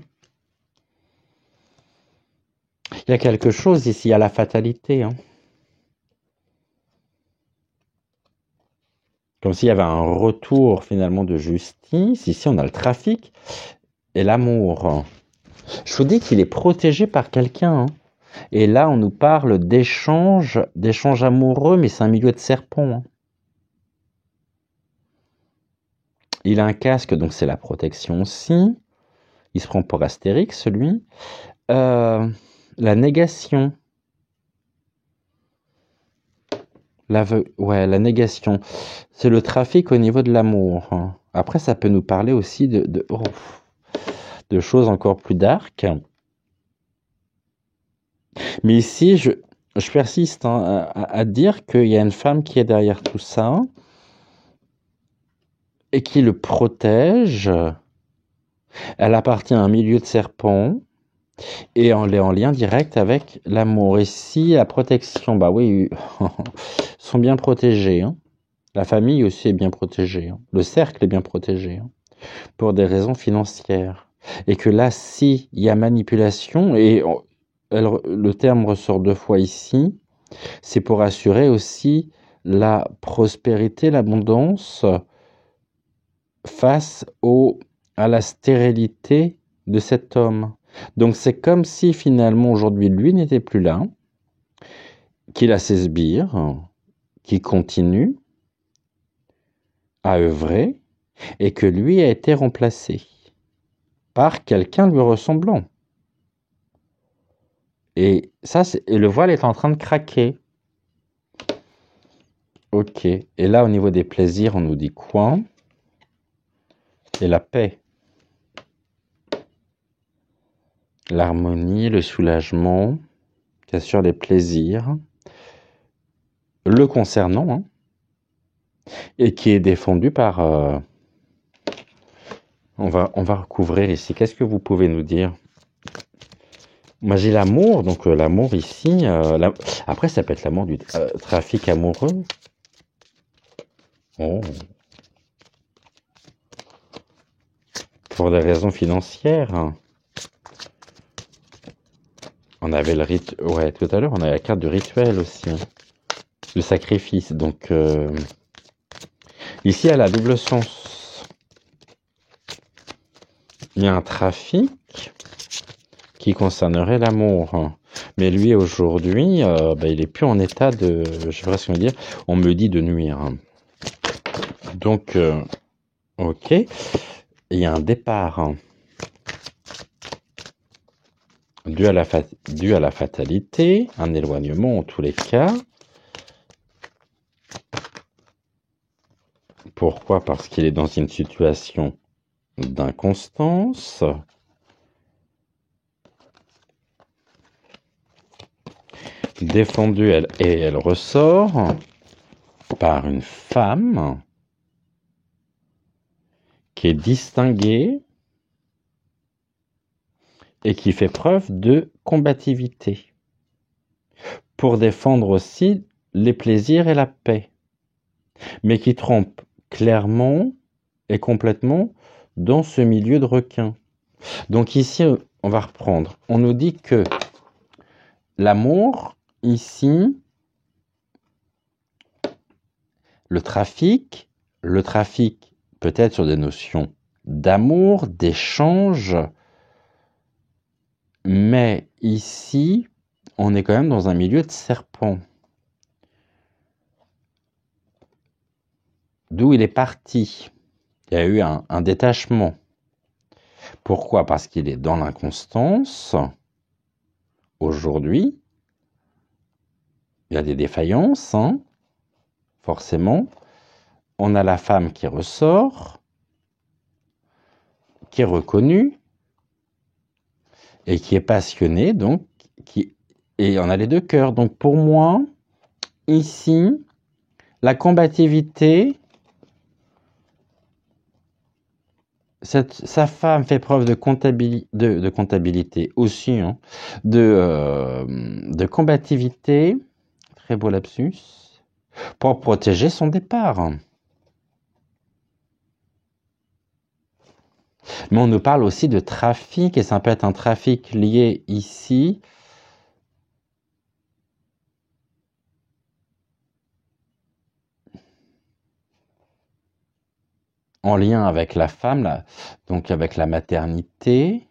Speaker 1: Il y a quelque chose ici, il y a la fatalité. Hein. Comme s'il y avait un retour finalement de justice. Ici, on a le trafic et l'amour. Je vous dis qu'il est protégé par quelqu'un. Hein. Et là, on nous parle d'échange amoureux, mais c'est un milieu de serpent. Hein. Il a un casque, donc c'est la protection aussi. Il se prend pour Astérix, lui. La négation. La négation. C'est le trafic au niveau de l'amour. Après, ça peut nous parler aussi de choses encore plus dark. Mais ici, je persiste hein, à dire qu'il y a une femme qui est derrière tout ça et qui le protège. Elle appartient à un milieu de serpents et on est en lien direct avec l'amour. Ici, la protection, bah oui, sont bien protégés. Hein. La famille aussi est bien protégée. Hein. Le cercle est bien protégé hein, pour des raisons financières. Et que là, si il y a manipulation, et le terme ressort 2 fois ici, c'est pour assurer aussi la prospérité, l'abondance face à la stérilité de cet homme. Donc c'est comme si finalement aujourd'hui lui n'était plus là, qu'il a ses sbires, qu'il continue à œuvrer et que lui a été remplacé par quelqu'un lui ressemblant. Et ça, et le voile est en train de craquer. Ok. Et là, au niveau des plaisirs, on nous dit quoi? Et la paix. L'harmonie, le soulagement, qui assure les plaisirs, le concernant, hein, et qui est défendu par... On va recouvrir ici. Qu'est-ce que vous pouvez nous dire? Moi, j'ai l'amour, donc l'amour ici... Après, ça peut être l'amour du trafic amoureux. Oh. Pour des raisons financières. On avait le rituel... Ouais, tout à l'heure, on avait la carte du rituel aussi. Hein. Le sacrifice. Donc, ici, elle a double sens. Il y a un trafic qui concernerait l'amour. Mais lui, aujourd'hui, il est plus en état de, je sais pas ce qu'on veut dire, on me dit de nuire. Donc, ok, il y a un départ dû à la fatalité, un éloignement en tous les cas. Pourquoi? Parce qu'il est dans une situation d'inconstance. Défendue, elle ressort par une femme qui est distinguée et qui fait preuve de combativité pour défendre aussi les plaisirs et la paix, mais qui trompe clairement et complètement dans ce milieu de requins. Donc ici, on va reprendre. On nous dit que l'amour, ici, le trafic peut-être sur des notions d'amour, d'échange, mais ici, on est quand même dans un milieu de serpent. D'où il est parti. Il y a eu un détachement. Pourquoi? Parce qu'il est dans l'inconstance. Aujourd'hui, il y a des défaillances, forcément. On a la femme qui ressort, qui est reconnue, et qui est passionnée, donc, et on a les deux cœurs. Donc pour moi, ici, la combativité, sa femme fait preuve de comptabilité aussi, de combativité, très beau lapsus, pour protéger son départ. Mais on nous parle aussi de trafic, et ça peut être un trafic lié ici en lien avec la femme, là, donc avec la maternité,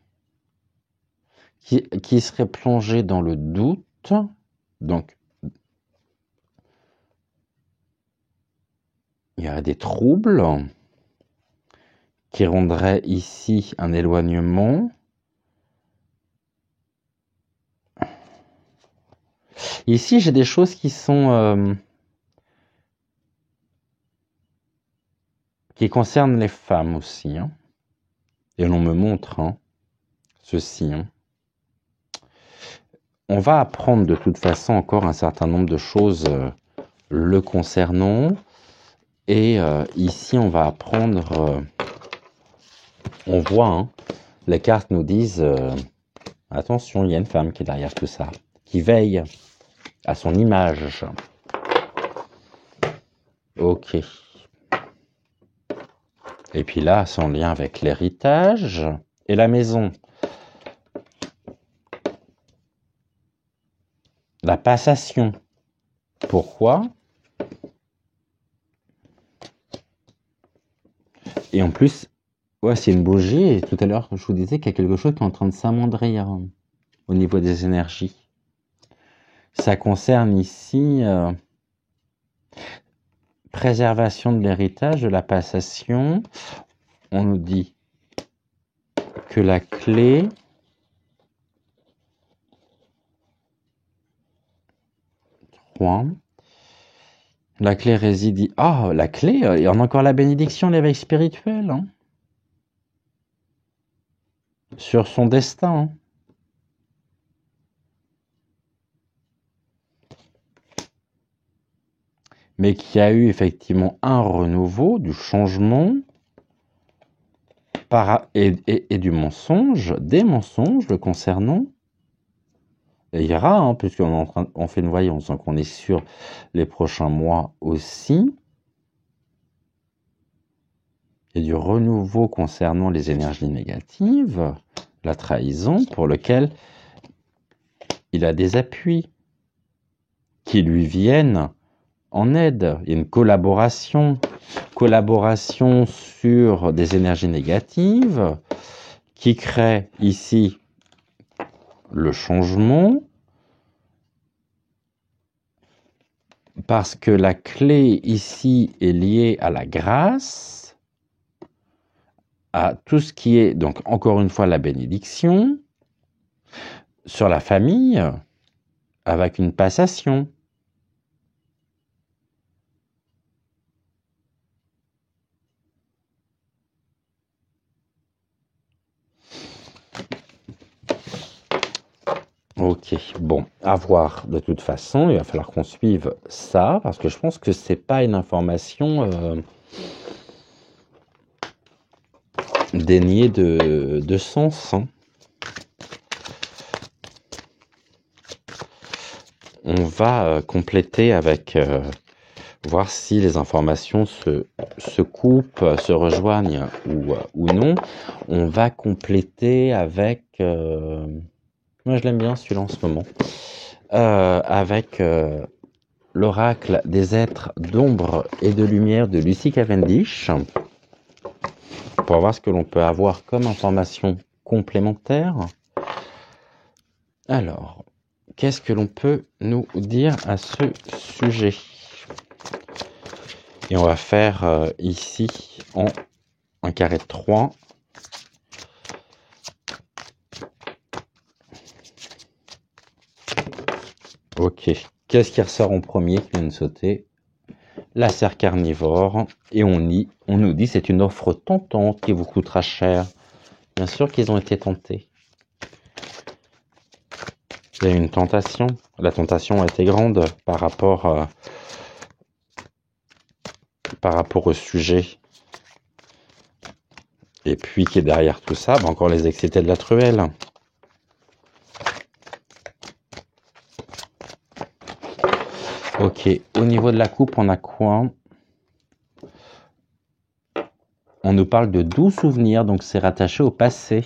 Speaker 1: qui serait plongée dans le doute, donc il y a des troubles qui rendraient ici un éloignement. Ici, j'ai des choses qui sont qui concernent les femmes aussi, et l'on me montre ceci. On va apprendre de toute façon encore un certain nombre de choses le concernant, et ici on va apprendre, on voit, les cartes nous disent, attention, il y a une femme qui est derrière tout ça, qui veille à son image. Ok. Et puis là, c'est en lien avec l'héritage et la maison. La passation. Pourquoi? Et en plus, ouais, c'est une bougie. Et tout à l'heure, je vous disais qu'il y a quelque chose qui est en train de s'amoindrir au niveau des énergies. Ça concerne ici préservation de l'héritage, de la passation. On nous dit que la clé la clé réside... Ah, la clé, il y en a encore la bénédiction, l'éveil spirituel. Sur son destin. Mais qu'il y a eu effectivement un renouveau, du changement, et du mensonge, des mensonges le concernant. Et il y aura, puisqu'on fait une voyance, donc on est sur les prochains mois aussi. Et du renouveau concernant les énergies négatives, la trahison, pour lequel il a des appuis qui lui viennent en aide. Il y a une collaboration sur des énergies négatives qui crée ici le changement, parce que la clé ici est liée à la grâce, à tout ce qui est, donc encore une fois, la bénédiction, sur la famille, avec une passation. Ok, bon, à voir de toute façon, il va falloir qu'on suive ça, parce que je pense que c'est pas une information déniée de sens, hein. On va compléter avec, voir si les informations se coupent, se rejoignent ou non. On va compléter avec... moi je l'aime bien celui-là en ce moment. Avec l'oracle des êtres d'ombre et de lumière de Lucy Cavendish, pour voir ce que l'on peut avoir comme information complémentaire. Alors, qu'est-ce que l'on peut nous dire à ce sujet? Et on va faire ici en un carré de 3. Ok, qu'est-ce qui ressort en premier qui vient de sauter? La serre carnivore. Et on nous dit c'est une offre tentante qui vous coûtera cher. Bien sûr qu'ils ont été tentés. Il y a eu une tentation. La tentation a été grande par rapport au sujet. Et puis qui est derrière tout ça, encore les excités de la truelle. Ok, au niveau de la coupe, on a quoi? On nous parle de doux souvenirs, donc c'est rattaché au passé.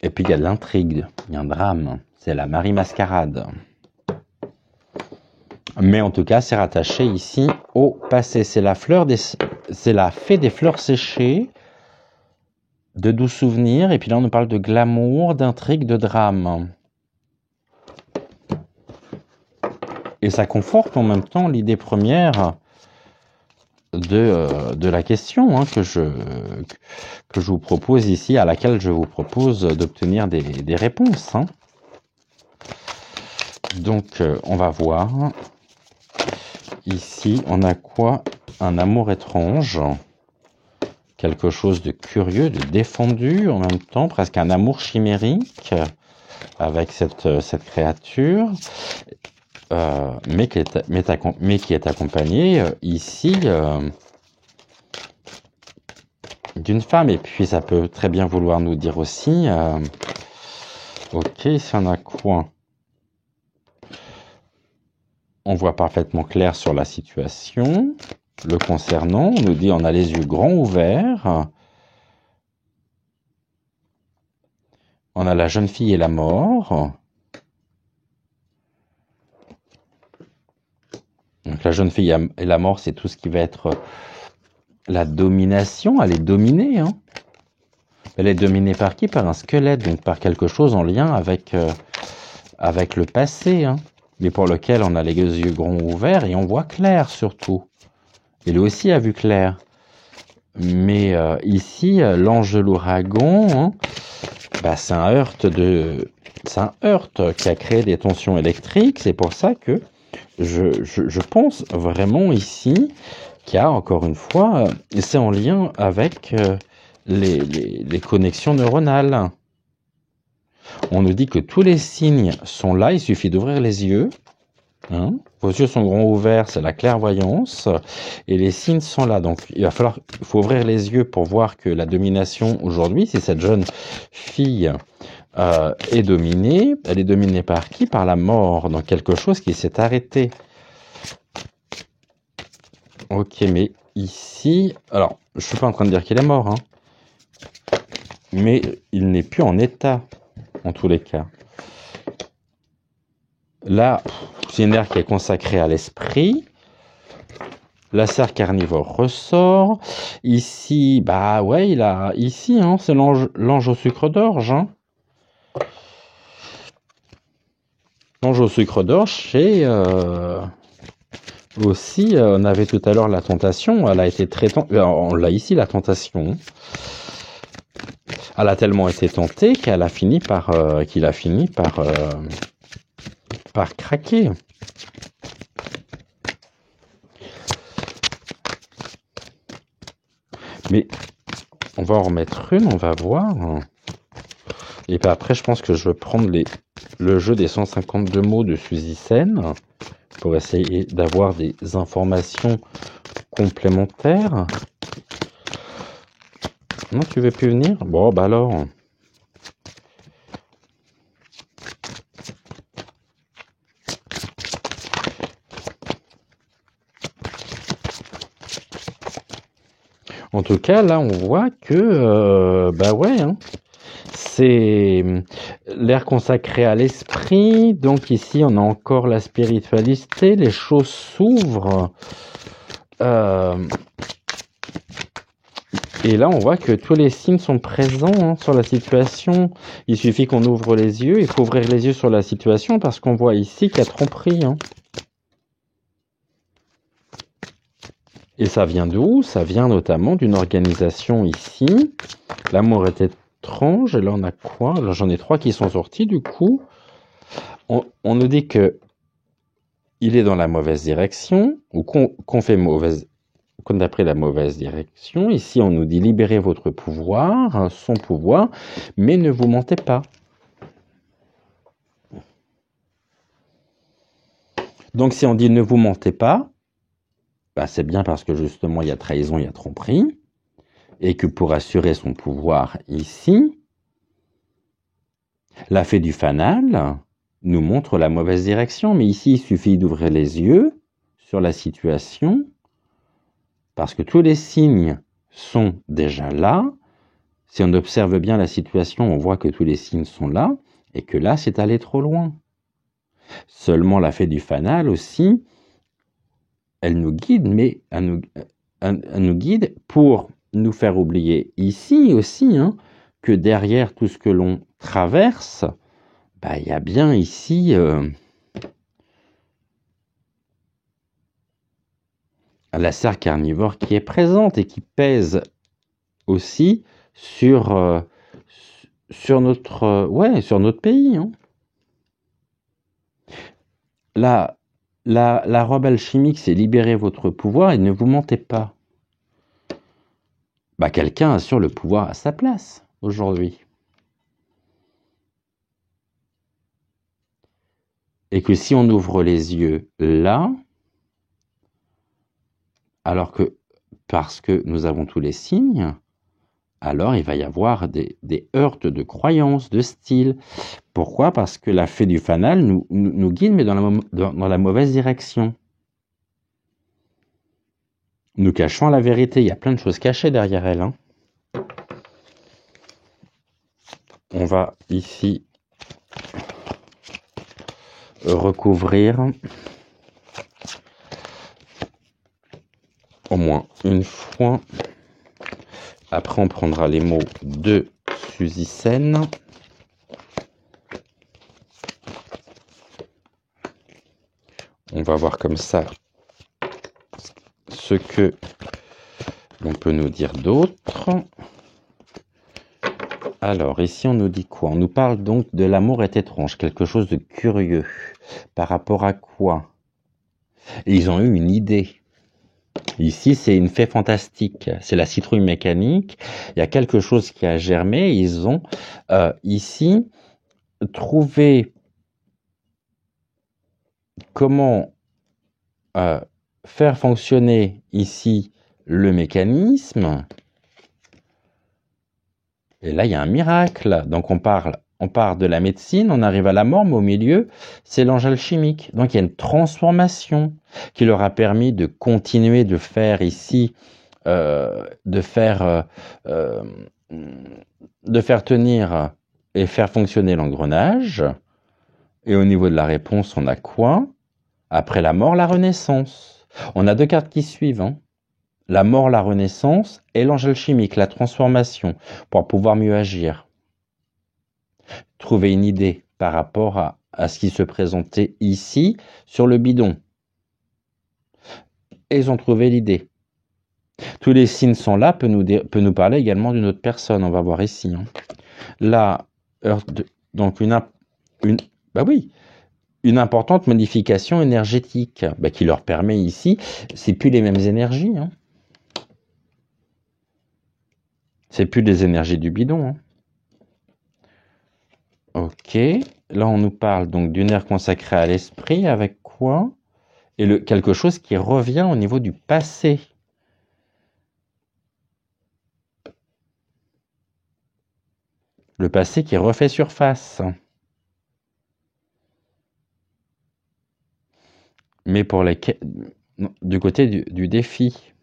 Speaker 1: Et puis il y a de l'intrigue, il y a un drame, c'est la Marie Mascarade. Mais en tout cas, c'est rattaché ici au passé. C'est la fée des fleurs séchées, de doux souvenirs. Et puis là, on nous parle de glamour, d'intrigue, de drame. Et ça conforte en même temps l'idée première de la question hein, que je vous propose ici, à laquelle je vous propose d'obtenir des réponses. Hein. Donc, on va voir. Ici, on a quoi? Un amour étrange. Quelque chose de curieux, de défendu en même temps, presque un amour chimérique avec cette créature, mais qui est accompagnée ici d'une femme. Et puis, ça peut très bien vouloir nous dire aussi, ok, ici on a quoi? On voit parfaitement clair sur la situation. Le concernant, on nous dit on a les yeux grands ouverts. On a la jeune fille et la mort. Donc la jeune fille et la mort, c'est tout ce qui va être la domination. Elle est dominée. Hein. Elle est dominée par qui? Par un squelette, donc par quelque chose en lien avec le passé. Hein. Mais pour lequel on a les yeux grands ouverts et on voit clair surtout. Et lui aussi a vu clair. Mais ici, l'ange de l'ouragan, hein, bah, c'est un heurt qui a créé des tensions électriques. C'est pour ça que je pense vraiment ici qu'il y a, encore une fois, c'est en lien avec les connexions neuronales. On nous dit que tous les signes sont là, il suffit d'ouvrir les yeux. Hein, vos yeux sont grands ouverts, c'est la clairvoyance, et les signes sont là. Donc il faut ouvrir les yeux pour voir que la domination aujourd'hui, si cette jeune fille est dominée, elle est dominée par qui? Par la mort, donc quelque chose qui s'est arrêté. Ok, mais ici, alors je suis pas en train de dire qu'il est mort, hein, mais il n'est plus en état, en tous les cas. Là, c'est une ère qui est consacrée à l'esprit. La serre carnivore ressort. Ici, bah ouais, ici, hein, c'est l'ange au sucre d'orge. Hein. L'ange au sucre d'orge, c'est aussi, on avait tout à l'heure la tentation. Elle a été très on l'a ici, la tentation. Elle a tellement été tentée qu'il a fini par craquer. Mais on va en remettre une, on va voir. Et puis après, je pense que je vais prendre le jeu des 152 mots de Suzy Sen pour essayer d'avoir des informations complémentaires. Non, tu veux plus venir? Bon, bah alors. En tout cas, là, on voit que, bah ouais, hein, c'est l'air consacré à l'esprit. Donc ici, on a encore la spiritualité. Les choses s'ouvrent. Et là, on voit que tous les signes sont présents hein, sur la situation. Il suffit qu'on ouvre les yeux. Il faut ouvrir les yeux sur la situation parce qu'on voit ici qu'il y a tromperie. Hein. Et ça vient d'où? Ça vient notamment d'une organisation ici. L'amour est étrange. Et là, on a quoi? Alors, j'en ai 3 qui sont sortis. Du coup, on nous dit que il est dans la mauvaise direction ou qu'on fait qu'on a pris la mauvaise direction. Ici, on nous dit libérez votre pouvoir, son pouvoir, mais ne vous mentez pas. Donc, si on dit ne vous mentez pas, bah, c'est bien parce que justement, il y a trahison, il y a tromperie, et que pour assurer son pouvoir ici, la fée du fanal nous montre la mauvaise direction, mais ici, il suffit d'ouvrir les yeux sur la situation, parce que tous les signes sont déjà là. Si on observe bien la situation, on voit que tous les signes sont là, et que là, c'est allé trop loin. Seulement, la fée du fanal aussi, elle nous guide, mais elle nous guide pour nous faire oublier ici aussi, hein, que derrière tout ce que l'on traverse, bah, y a bien ici la serre carnivore qui est présente et qui pèse aussi sur notre pays. Hein. La robe alchimique, c'est libérer votre pouvoir et ne vous mentez pas. Bah, quelqu'un assure le pouvoir à sa place aujourd'hui. Et que si on ouvre les yeux là, alors que parce que nous avons tous les signes, alors il va y avoir des heurts de croyances, de style. Pourquoi? Parce que la fée du fanal nous guide, mais dans la mauvaise direction. Nous cachons la vérité. Il y a plein de choses cachées derrière elle. Hein. On va ici recouvrir au moins une fois. Après, on prendra les mots de Suzy Sen. On va voir comme ça ce que l'on peut nous dire d'autre. Alors, ici, on nous dit quoi? On nous parle donc de l'amour est étrange, quelque chose de curieux. Par rapport à quoi? Et ils ont eu une idée. Ici, c'est une fée fantastique. C'est la citrouille mécanique. Il y a quelque chose qui a germé. Ils ont ici trouvé comment faire fonctionner ici le mécanisme. Et là, il y a un miracle. Donc, on part de la médecine, on arrive à la mort, mais au milieu, c'est l'ange alchimique. Donc, il y a une transformation qui leur a permis de continuer de faire ici, de faire tenir et faire fonctionner l'engrenage. Et au niveau de la réponse, on a quoi? Après la mort, la renaissance. On a deux cartes qui suivent, hein. La mort, la renaissance et l'ange alchimique, la transformation, pour pouvoir mieux agir. Trouver une idée par rapport à ce qui se présentait ici sur le bidon. Et ils ont trouvé l'idée. Tous les signes sont là, peut nous parler également d'une autre personne, on va voir ici. Hein. Là, donc une importante modification énergétique qui leur permet ici, c'est plus les mêmes énergies. Hein. C'est plus les énergies du bidon. Hein. Ok, là on nous parle donc d'une ère consacrée à l'esprit, avec quoi? Et quelque chose qui revient au niveau du passé. Le passé qui refait surface. Mais pour du côté du défi.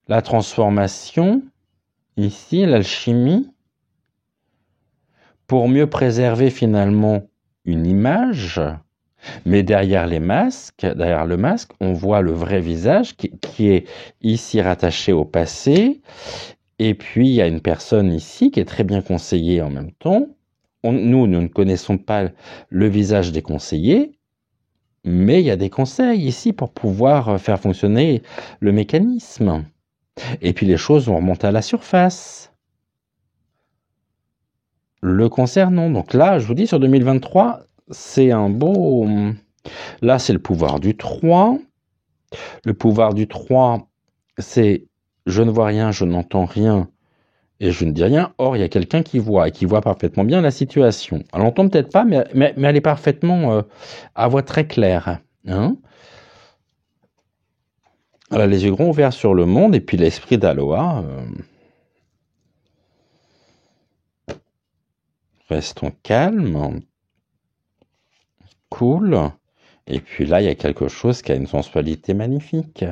Speaker 1: La transformation, ici, l'alchimie, pour mieux préserver finalement une image, mais derrière le masque, on voit le vrai visage qui est ici rattaché au passé. Et puis, il y a une personne ici qui est très bien conseillée en même temps. Nous ne connaissons pas le visage des conseillers, mais il y a des conseils ici pour pouvoir faire fonctionner le mécanisme. Et puis, les choses vont remonter à la surface. Le concernant. Donc là, je vous dis, sur 2023, c'est un beau... Là, c'est le pouvoir du 3. Le pouvoir du 3, c'est je ne vois rien, je n'entends rien et je ne dis rien. Or, il y a quelqu'un qui voit et qui voit parfaitement bien la situation. Elle n'entend peut-être pas, mais elle est parfaitement à voix très claire. Hein. Elle a les yeux grands ouverts sur le monde et puis l'esprit d'Aloha. Restons calmes. Cool. Et puis là, il y a quelque chose qui a une sensualité magnifique.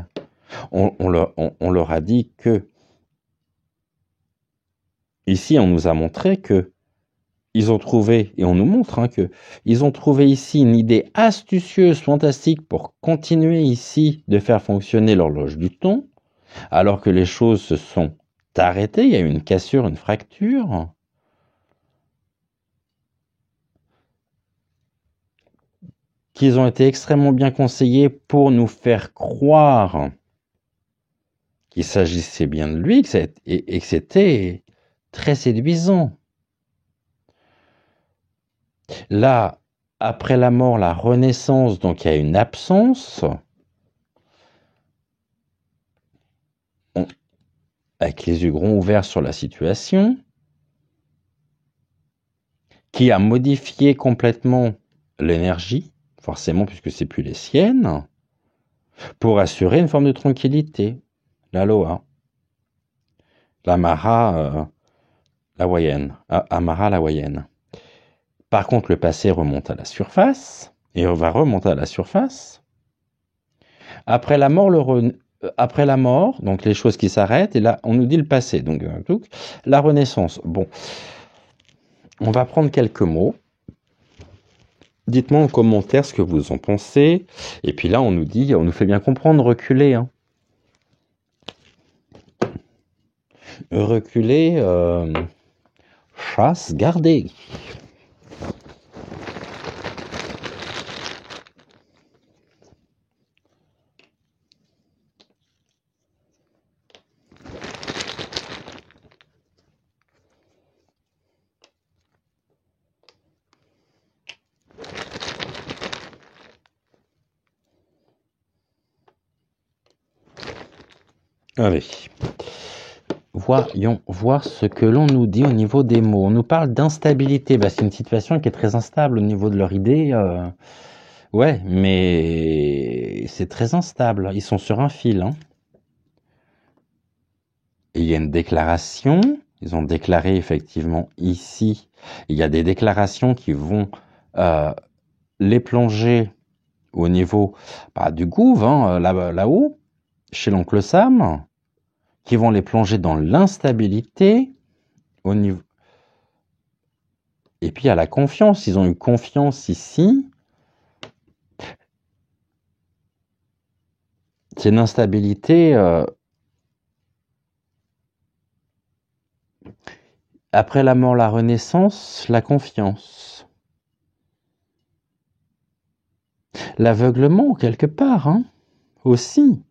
Speaker 1: On leur a dit que ici, on nous a montré que ils ont trouvé, et on nous montre que ils ont trouvé ici une idée astucieuse, fantastique pour continuer ici de faire fonctionner l'horloge du temps, alors que les choses se sont arrêtées, il y a eu une cassure, une fracture. Qu'ils ont été extrêmement bien conseillés pour nous faire croire qu'il s'agissait bien de lui et que c'était très séduisant. Là, après la mort, la renaissance, donc il y a une absence. Avec les yeux grands ouverts sur la situation, qui a modifié complètement l'énergie, forcément puisque c'est plus les siennes, pour assurer une forme de tranquillité. L'Aloha. L'Amara hawaïenne. Par contre, le passé remonte à la surface, et on va remonter à la surface. Après la mort, donc les choses qui s'arrêtent, et là, on nous dit le passé, donc la renaissance. Bon, on va prendre quelques mots. Dites-moi en commentaire ce que vous en pensez. Et puis là, on nous fait bien comprendre, reculer. Hein. Reculer, chasse, garder. Allez, voyons voir ce que l'on nous dit au niveau des mots. On nous parle d'instabilité. C'est une situation qui est très instable au niveau de leur idée. Ouais, mais c'est très instable. Ils sont sur un fil. Hein. Et il y a une déclaration. Ils ont déclaré effectivement ici. Il y a des déclarations qui vont les plonger au niveau du gouv, hein, là-haut, chez l'oncle Sam, qui vont les plonger dans l'instabilité au niveau. Et puis il y a la confiance. Ils ont eu confiance ici. C'est une instabilité. Après la mort, la renaissance, la confiance. L'aveuglement, quelque part, hein, aussi.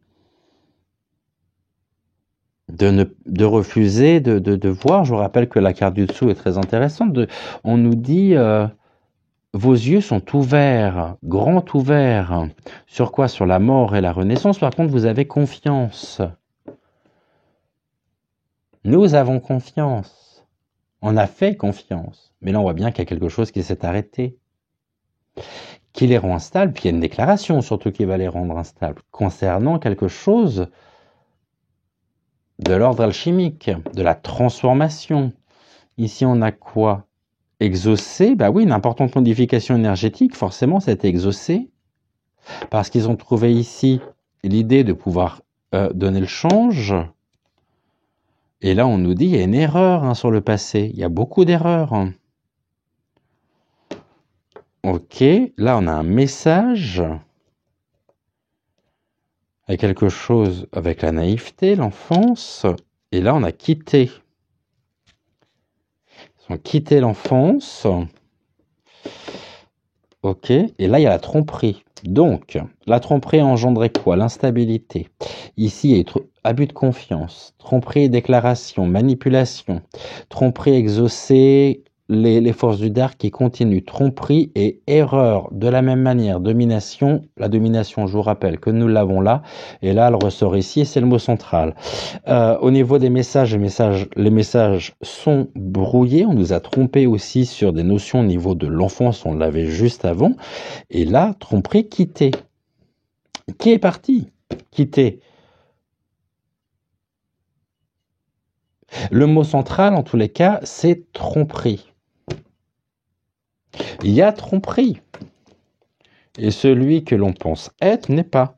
Speaker 1: De refuser, de voir. Je vous rappelle que la carte du dessous est très intéressante. On nous dit, vos yeux sont ouverts, grands ouverts. Sur quoi? Sur la mort et la renaissance. Par contre, vous avez confiance. Nous avons confiance. On a fait confiance. Mais là, on voit bien qu'il y a quelque chose qui s'est arrêté. Qui les rend instables. Puis il y a une déclaration surtout qui va les rendre instables. Concernant quelque chose de l'ordre alchimique, de la transformation. Ici, on a quoi? Exaucé, bah oui, une importante modification énergétique, forcément, c'est exaucé. Parce qu'ils ont trouvé ici l'idée de pouvoir donner le change. Et là, on nous dit, il y a une erreur sur le passé. Il y a beaucoup d'erreurs. Ok, là, on a un message. Il y a quelque chose avec la naïveté, l'enfance. Et là, on a quitté. Ils ont quitté l'enfance. Ok. Et là, il y a la tromperie. Donc, la tromperie a engendré quoi? L'instabilité. Ici, il y a abus de confiance. Tromperie et déclaration. Manipulation. Tromperie exaucée. Les forces du dark qui continuent. Tromperie et erreur. De la même manière, domination. La domination, je vous rappelle que nous l'avons là. Et là, elle ressort ici et c'est le mot central. Au niveau des messages, les messages sont brouillés. On nous a trompé aussi sur des notions au niveau de l'enfance. On l'avait juste avant. Et là, tromperie, quitter. Qui est parti? Quitter. Le mot central, en tous les cas, c'est tromperie. Il y a tromperie. Et celui que l'on pense être n'est pas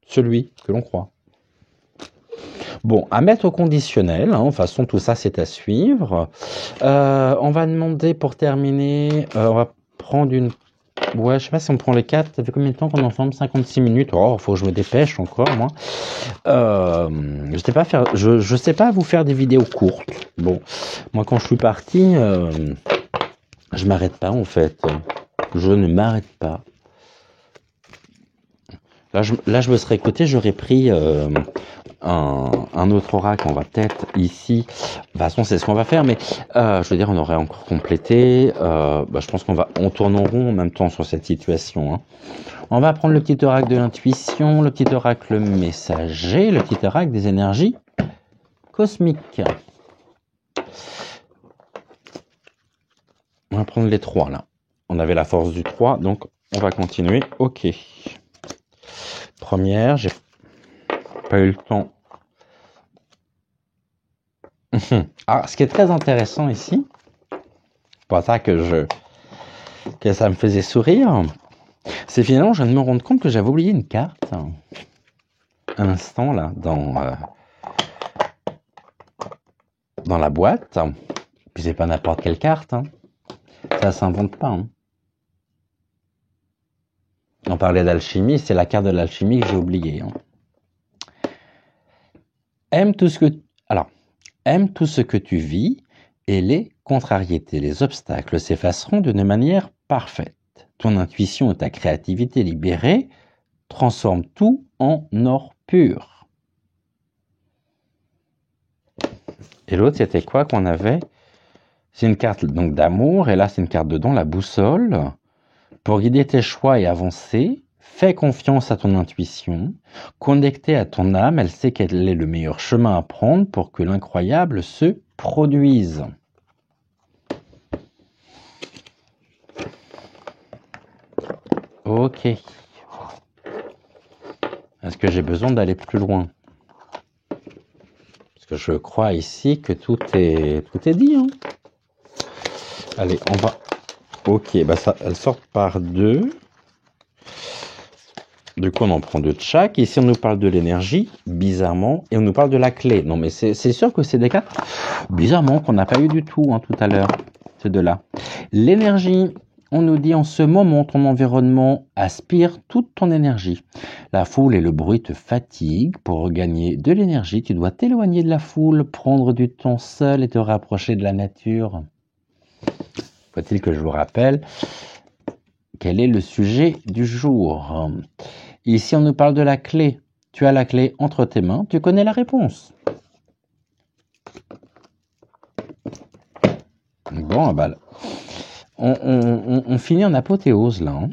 Speaker 1: celui que l'on croit. Bon, à mettre au conditionnel. De toute façon, tout ça, c'est à suivre. On va demander, pour terminer, on va prendre une... Ouais, je sais pas si on prend les 4. Ça fait combien de temps qu'on est ensemble? 56 minutes. Oh, faut que je me dépêche encore, moi. Je sais pas vous faire des vidéos courtes. Bon, moi, quand je suis parti, je m'arrête pas, en fait. Je ne m'arrête pas. Là, je me serais écouté, j'aurais pris un autre oracle. On va peut-être ici... De toute façon, c'est ce qu'on va faire, mais je veux dire, on aurait encore complété. Je pense on tourne en rond en même temps sur cette situation. Hein. On va prendre le petit oracle de l'intuition, le petit oracle messager, le petit oracle des énergies cosmiques. On va prendre les 3, là. On avait la force du 3, donc on va continuer. Ok. Première, j'ai pas eu le temps. Alors, ce qui est très intéressant ici, c'est pour ça que ça me faisait sourire, c'est finalement, je viens de me rendre compte que j'avais oublié une carte. Un instant, là, dans la boîte. Puis c'est pas n'importe quelle carte, hein. Ça s'invente pas, hein. On parlait d'alchimie, c'est la carte de l'alchimie que j'ai oubliée. Hein. Aime tout ce que tu vis et les contrariétés, les obstacles s'effaceront d'une manière parfaite. Ton intuition et ta créativité libérée transforment tout en or pur. Et l'autre, c'était quoi qu'on avait? C'est une carte donc d'amour, et là c'est une carte de don, la boussole. Pour guider tes choix et avancer, fais confiance à ton intuition. Connectée à ton âme, elle sait quel est le meilleur chemin à prendre pour que l'incroyable se produise. Ok. Est-ce que j'ai besoin d'aller plus loin? Parce que je crois ici que tout est dit. Hein. Allez, on va... Ok, elles sortent par 2. Du coup, on en prend 2 de chaque. Ici, on nous parle de l'énergie, bizarrement, et on nous parle de la clé. Non, mais c'est sûr que c'est des cartes, bizarrement, qu'on n'a pas eu du tout tout à l'heure, ces deux-là. L'énergie, On nous dit en ce moment, ton environnement aspire toute ton énergie. La foule et le bruit te fatiguent. Pour regagner de l'énergie, tu dois t'éloigner de la foule, prendre du temps seul et te rapprocher de la nature. Faut-il que je vous rappelle quel est le sujet du jour? Ici, on nous parle de la clé. Tu as la clé entre tes mains, tu connais la réponse. Bon, bah, on finit en apothéose là. Hein.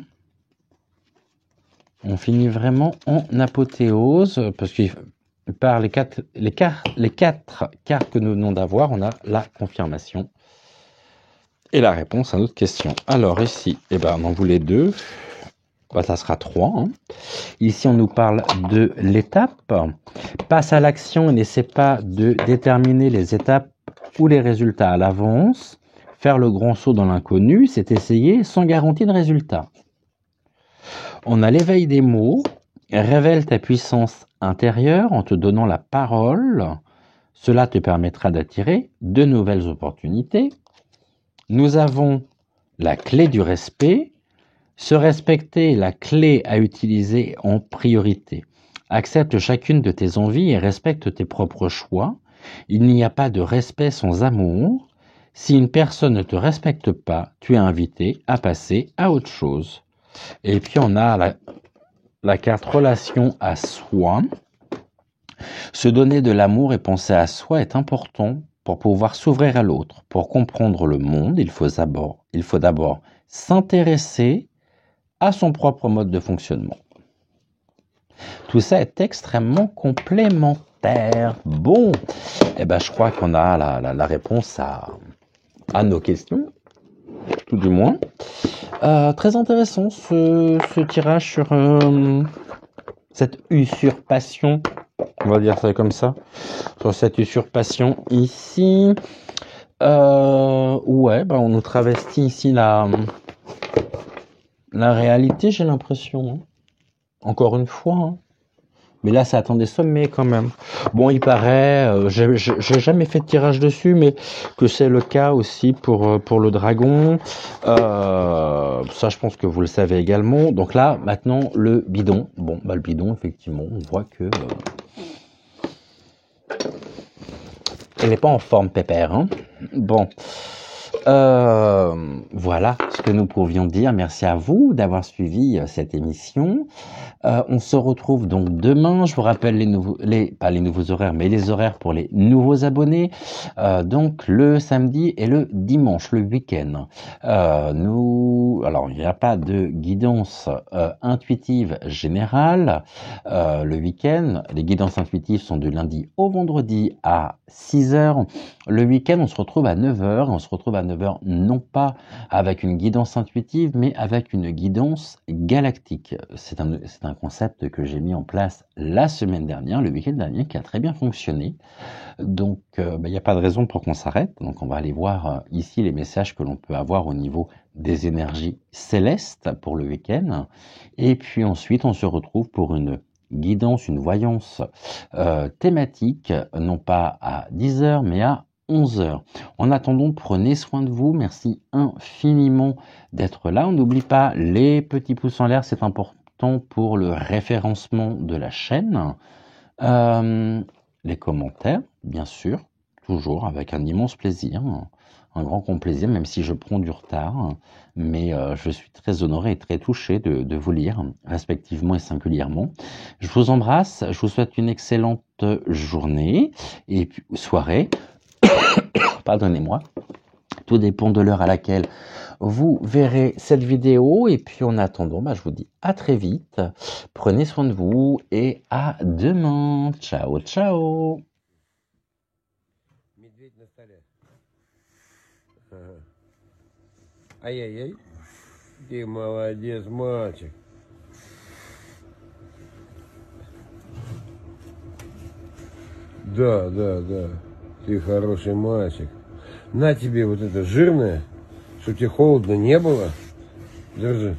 Speaker 1: On finit vraiment en apothéose parce que par les quatre cartes que nous venons d'avoir, on a la confirmation et la réponse à notre question. Alors ici, eh ben, on en voulait 2. Bah, ça sera 3. Hein. Ici, on nous parle de l'étape. Passe à l'action et n'essaie pas de déterminer les étapes ou les résultats à l'avance. Faire le grand saut dans l'inconnu, c'est essayer sans garantie de résultat. On a l'éveil des mots. Révèle ta puissance intérieure en te donnant la parole. Cela te permettra d'attirer de nouvelles opportunités. Nous avons la clé du respect. Se respecter est la clé à utiliser en priorité. Accepte chacune de tes envies et respecte tes propres choix. Il n'y a pas de respect sans amour. Si une personne ne te respecte pas, tu es invité à passer à autre chose. Et puis on a la carte relation à soi. Se donner de l'amour et penser à soi est important pour pouvoir s'ouvrir à l'autre. Pour comprendre le monde, il faut d'abord s'intéresser à son propre mode de fonctionnement. Tout ça est extrêmement complémentaire. Bon, eh ben, je crois qu'on a la réponse à nos questions, tout du moins. Très intéressant ce tirage sur cette usurpation, on va dire ça comme ça, sur cette usurpation ici. Ouais, ben, on nous travestit ici la réalité, j'ai l'impression. Hein. Encore une fois. Hein. Mais là, ça attend des sommets quand même. Bon, il paraît, j'ai jamais fait de tirage dessus, mais que c'est le cas aussi pour le dragon. Ça, je pense que vous le savez également. Donc là, maintenant, le bidon. Bon, bah le bidon, effectivement, on voit que elle n'est pas en forme pépère. Hein. Bon. Voilà ce que nous pouvions dire. Merci à vous d'avoir suivi cette émission. On se retrouve donc demain. Je vous rappelle pas les nouveaux horaires, mais les horaires pour les nouveaux abonnés. Donc le samedi et le dimanche, le week-end. Alors il n'y a pas de guidance intuitive générale. Le week-end, les guidances intuitives sont du lundi au vendredi à 6h. Le week-end, on se retrouve à 9h. On se retrouve à 9h non pas avec une guidance intuitive, mais avec une guidance galactique. C'est un concept que j'ai mis en place la semaine dernière, le week-end dernier, qui a très bien fonctionné. Donc, il n'y a pas de raison pour qu'on s'arrête. Donc, on va aller voir ici les messages que l'on peut avoir au niveau des énergies célestes pour le week-end. Et puis ensuite, on se retrouve pour une guidance, une voyance thématique, non pas à 10h, mais à 11h. En attendant, prenez soin de vous. Merci infiniment d'être là. On n'oublie pas les petits pouces en l'air, c'est important pour le référencement de la chaîne. Les commentaires, bien sûr, toujours avec un immense plaisir, un grand plaisir, même si je prends du retard. Mais je suis très honoré et très touché de vous lire, respectivement et singulièrement. Je vous embrasse, je vous souhaite une excellente journée et puis, soirée. Pardonnez-moi. Tout dépend de l'heure à laquelle vous verrez cette vidéo. Et puis en attendant, je vous dis à très vite. Prenez soin de vous et à demain. Ciao, ciao.
Speaker 5: Ай-яй-яй, ты молодец, мальчик. Да, ты хороший мальчик. На тебе вот это жирное, чтобы тебе холодно не было. Держи.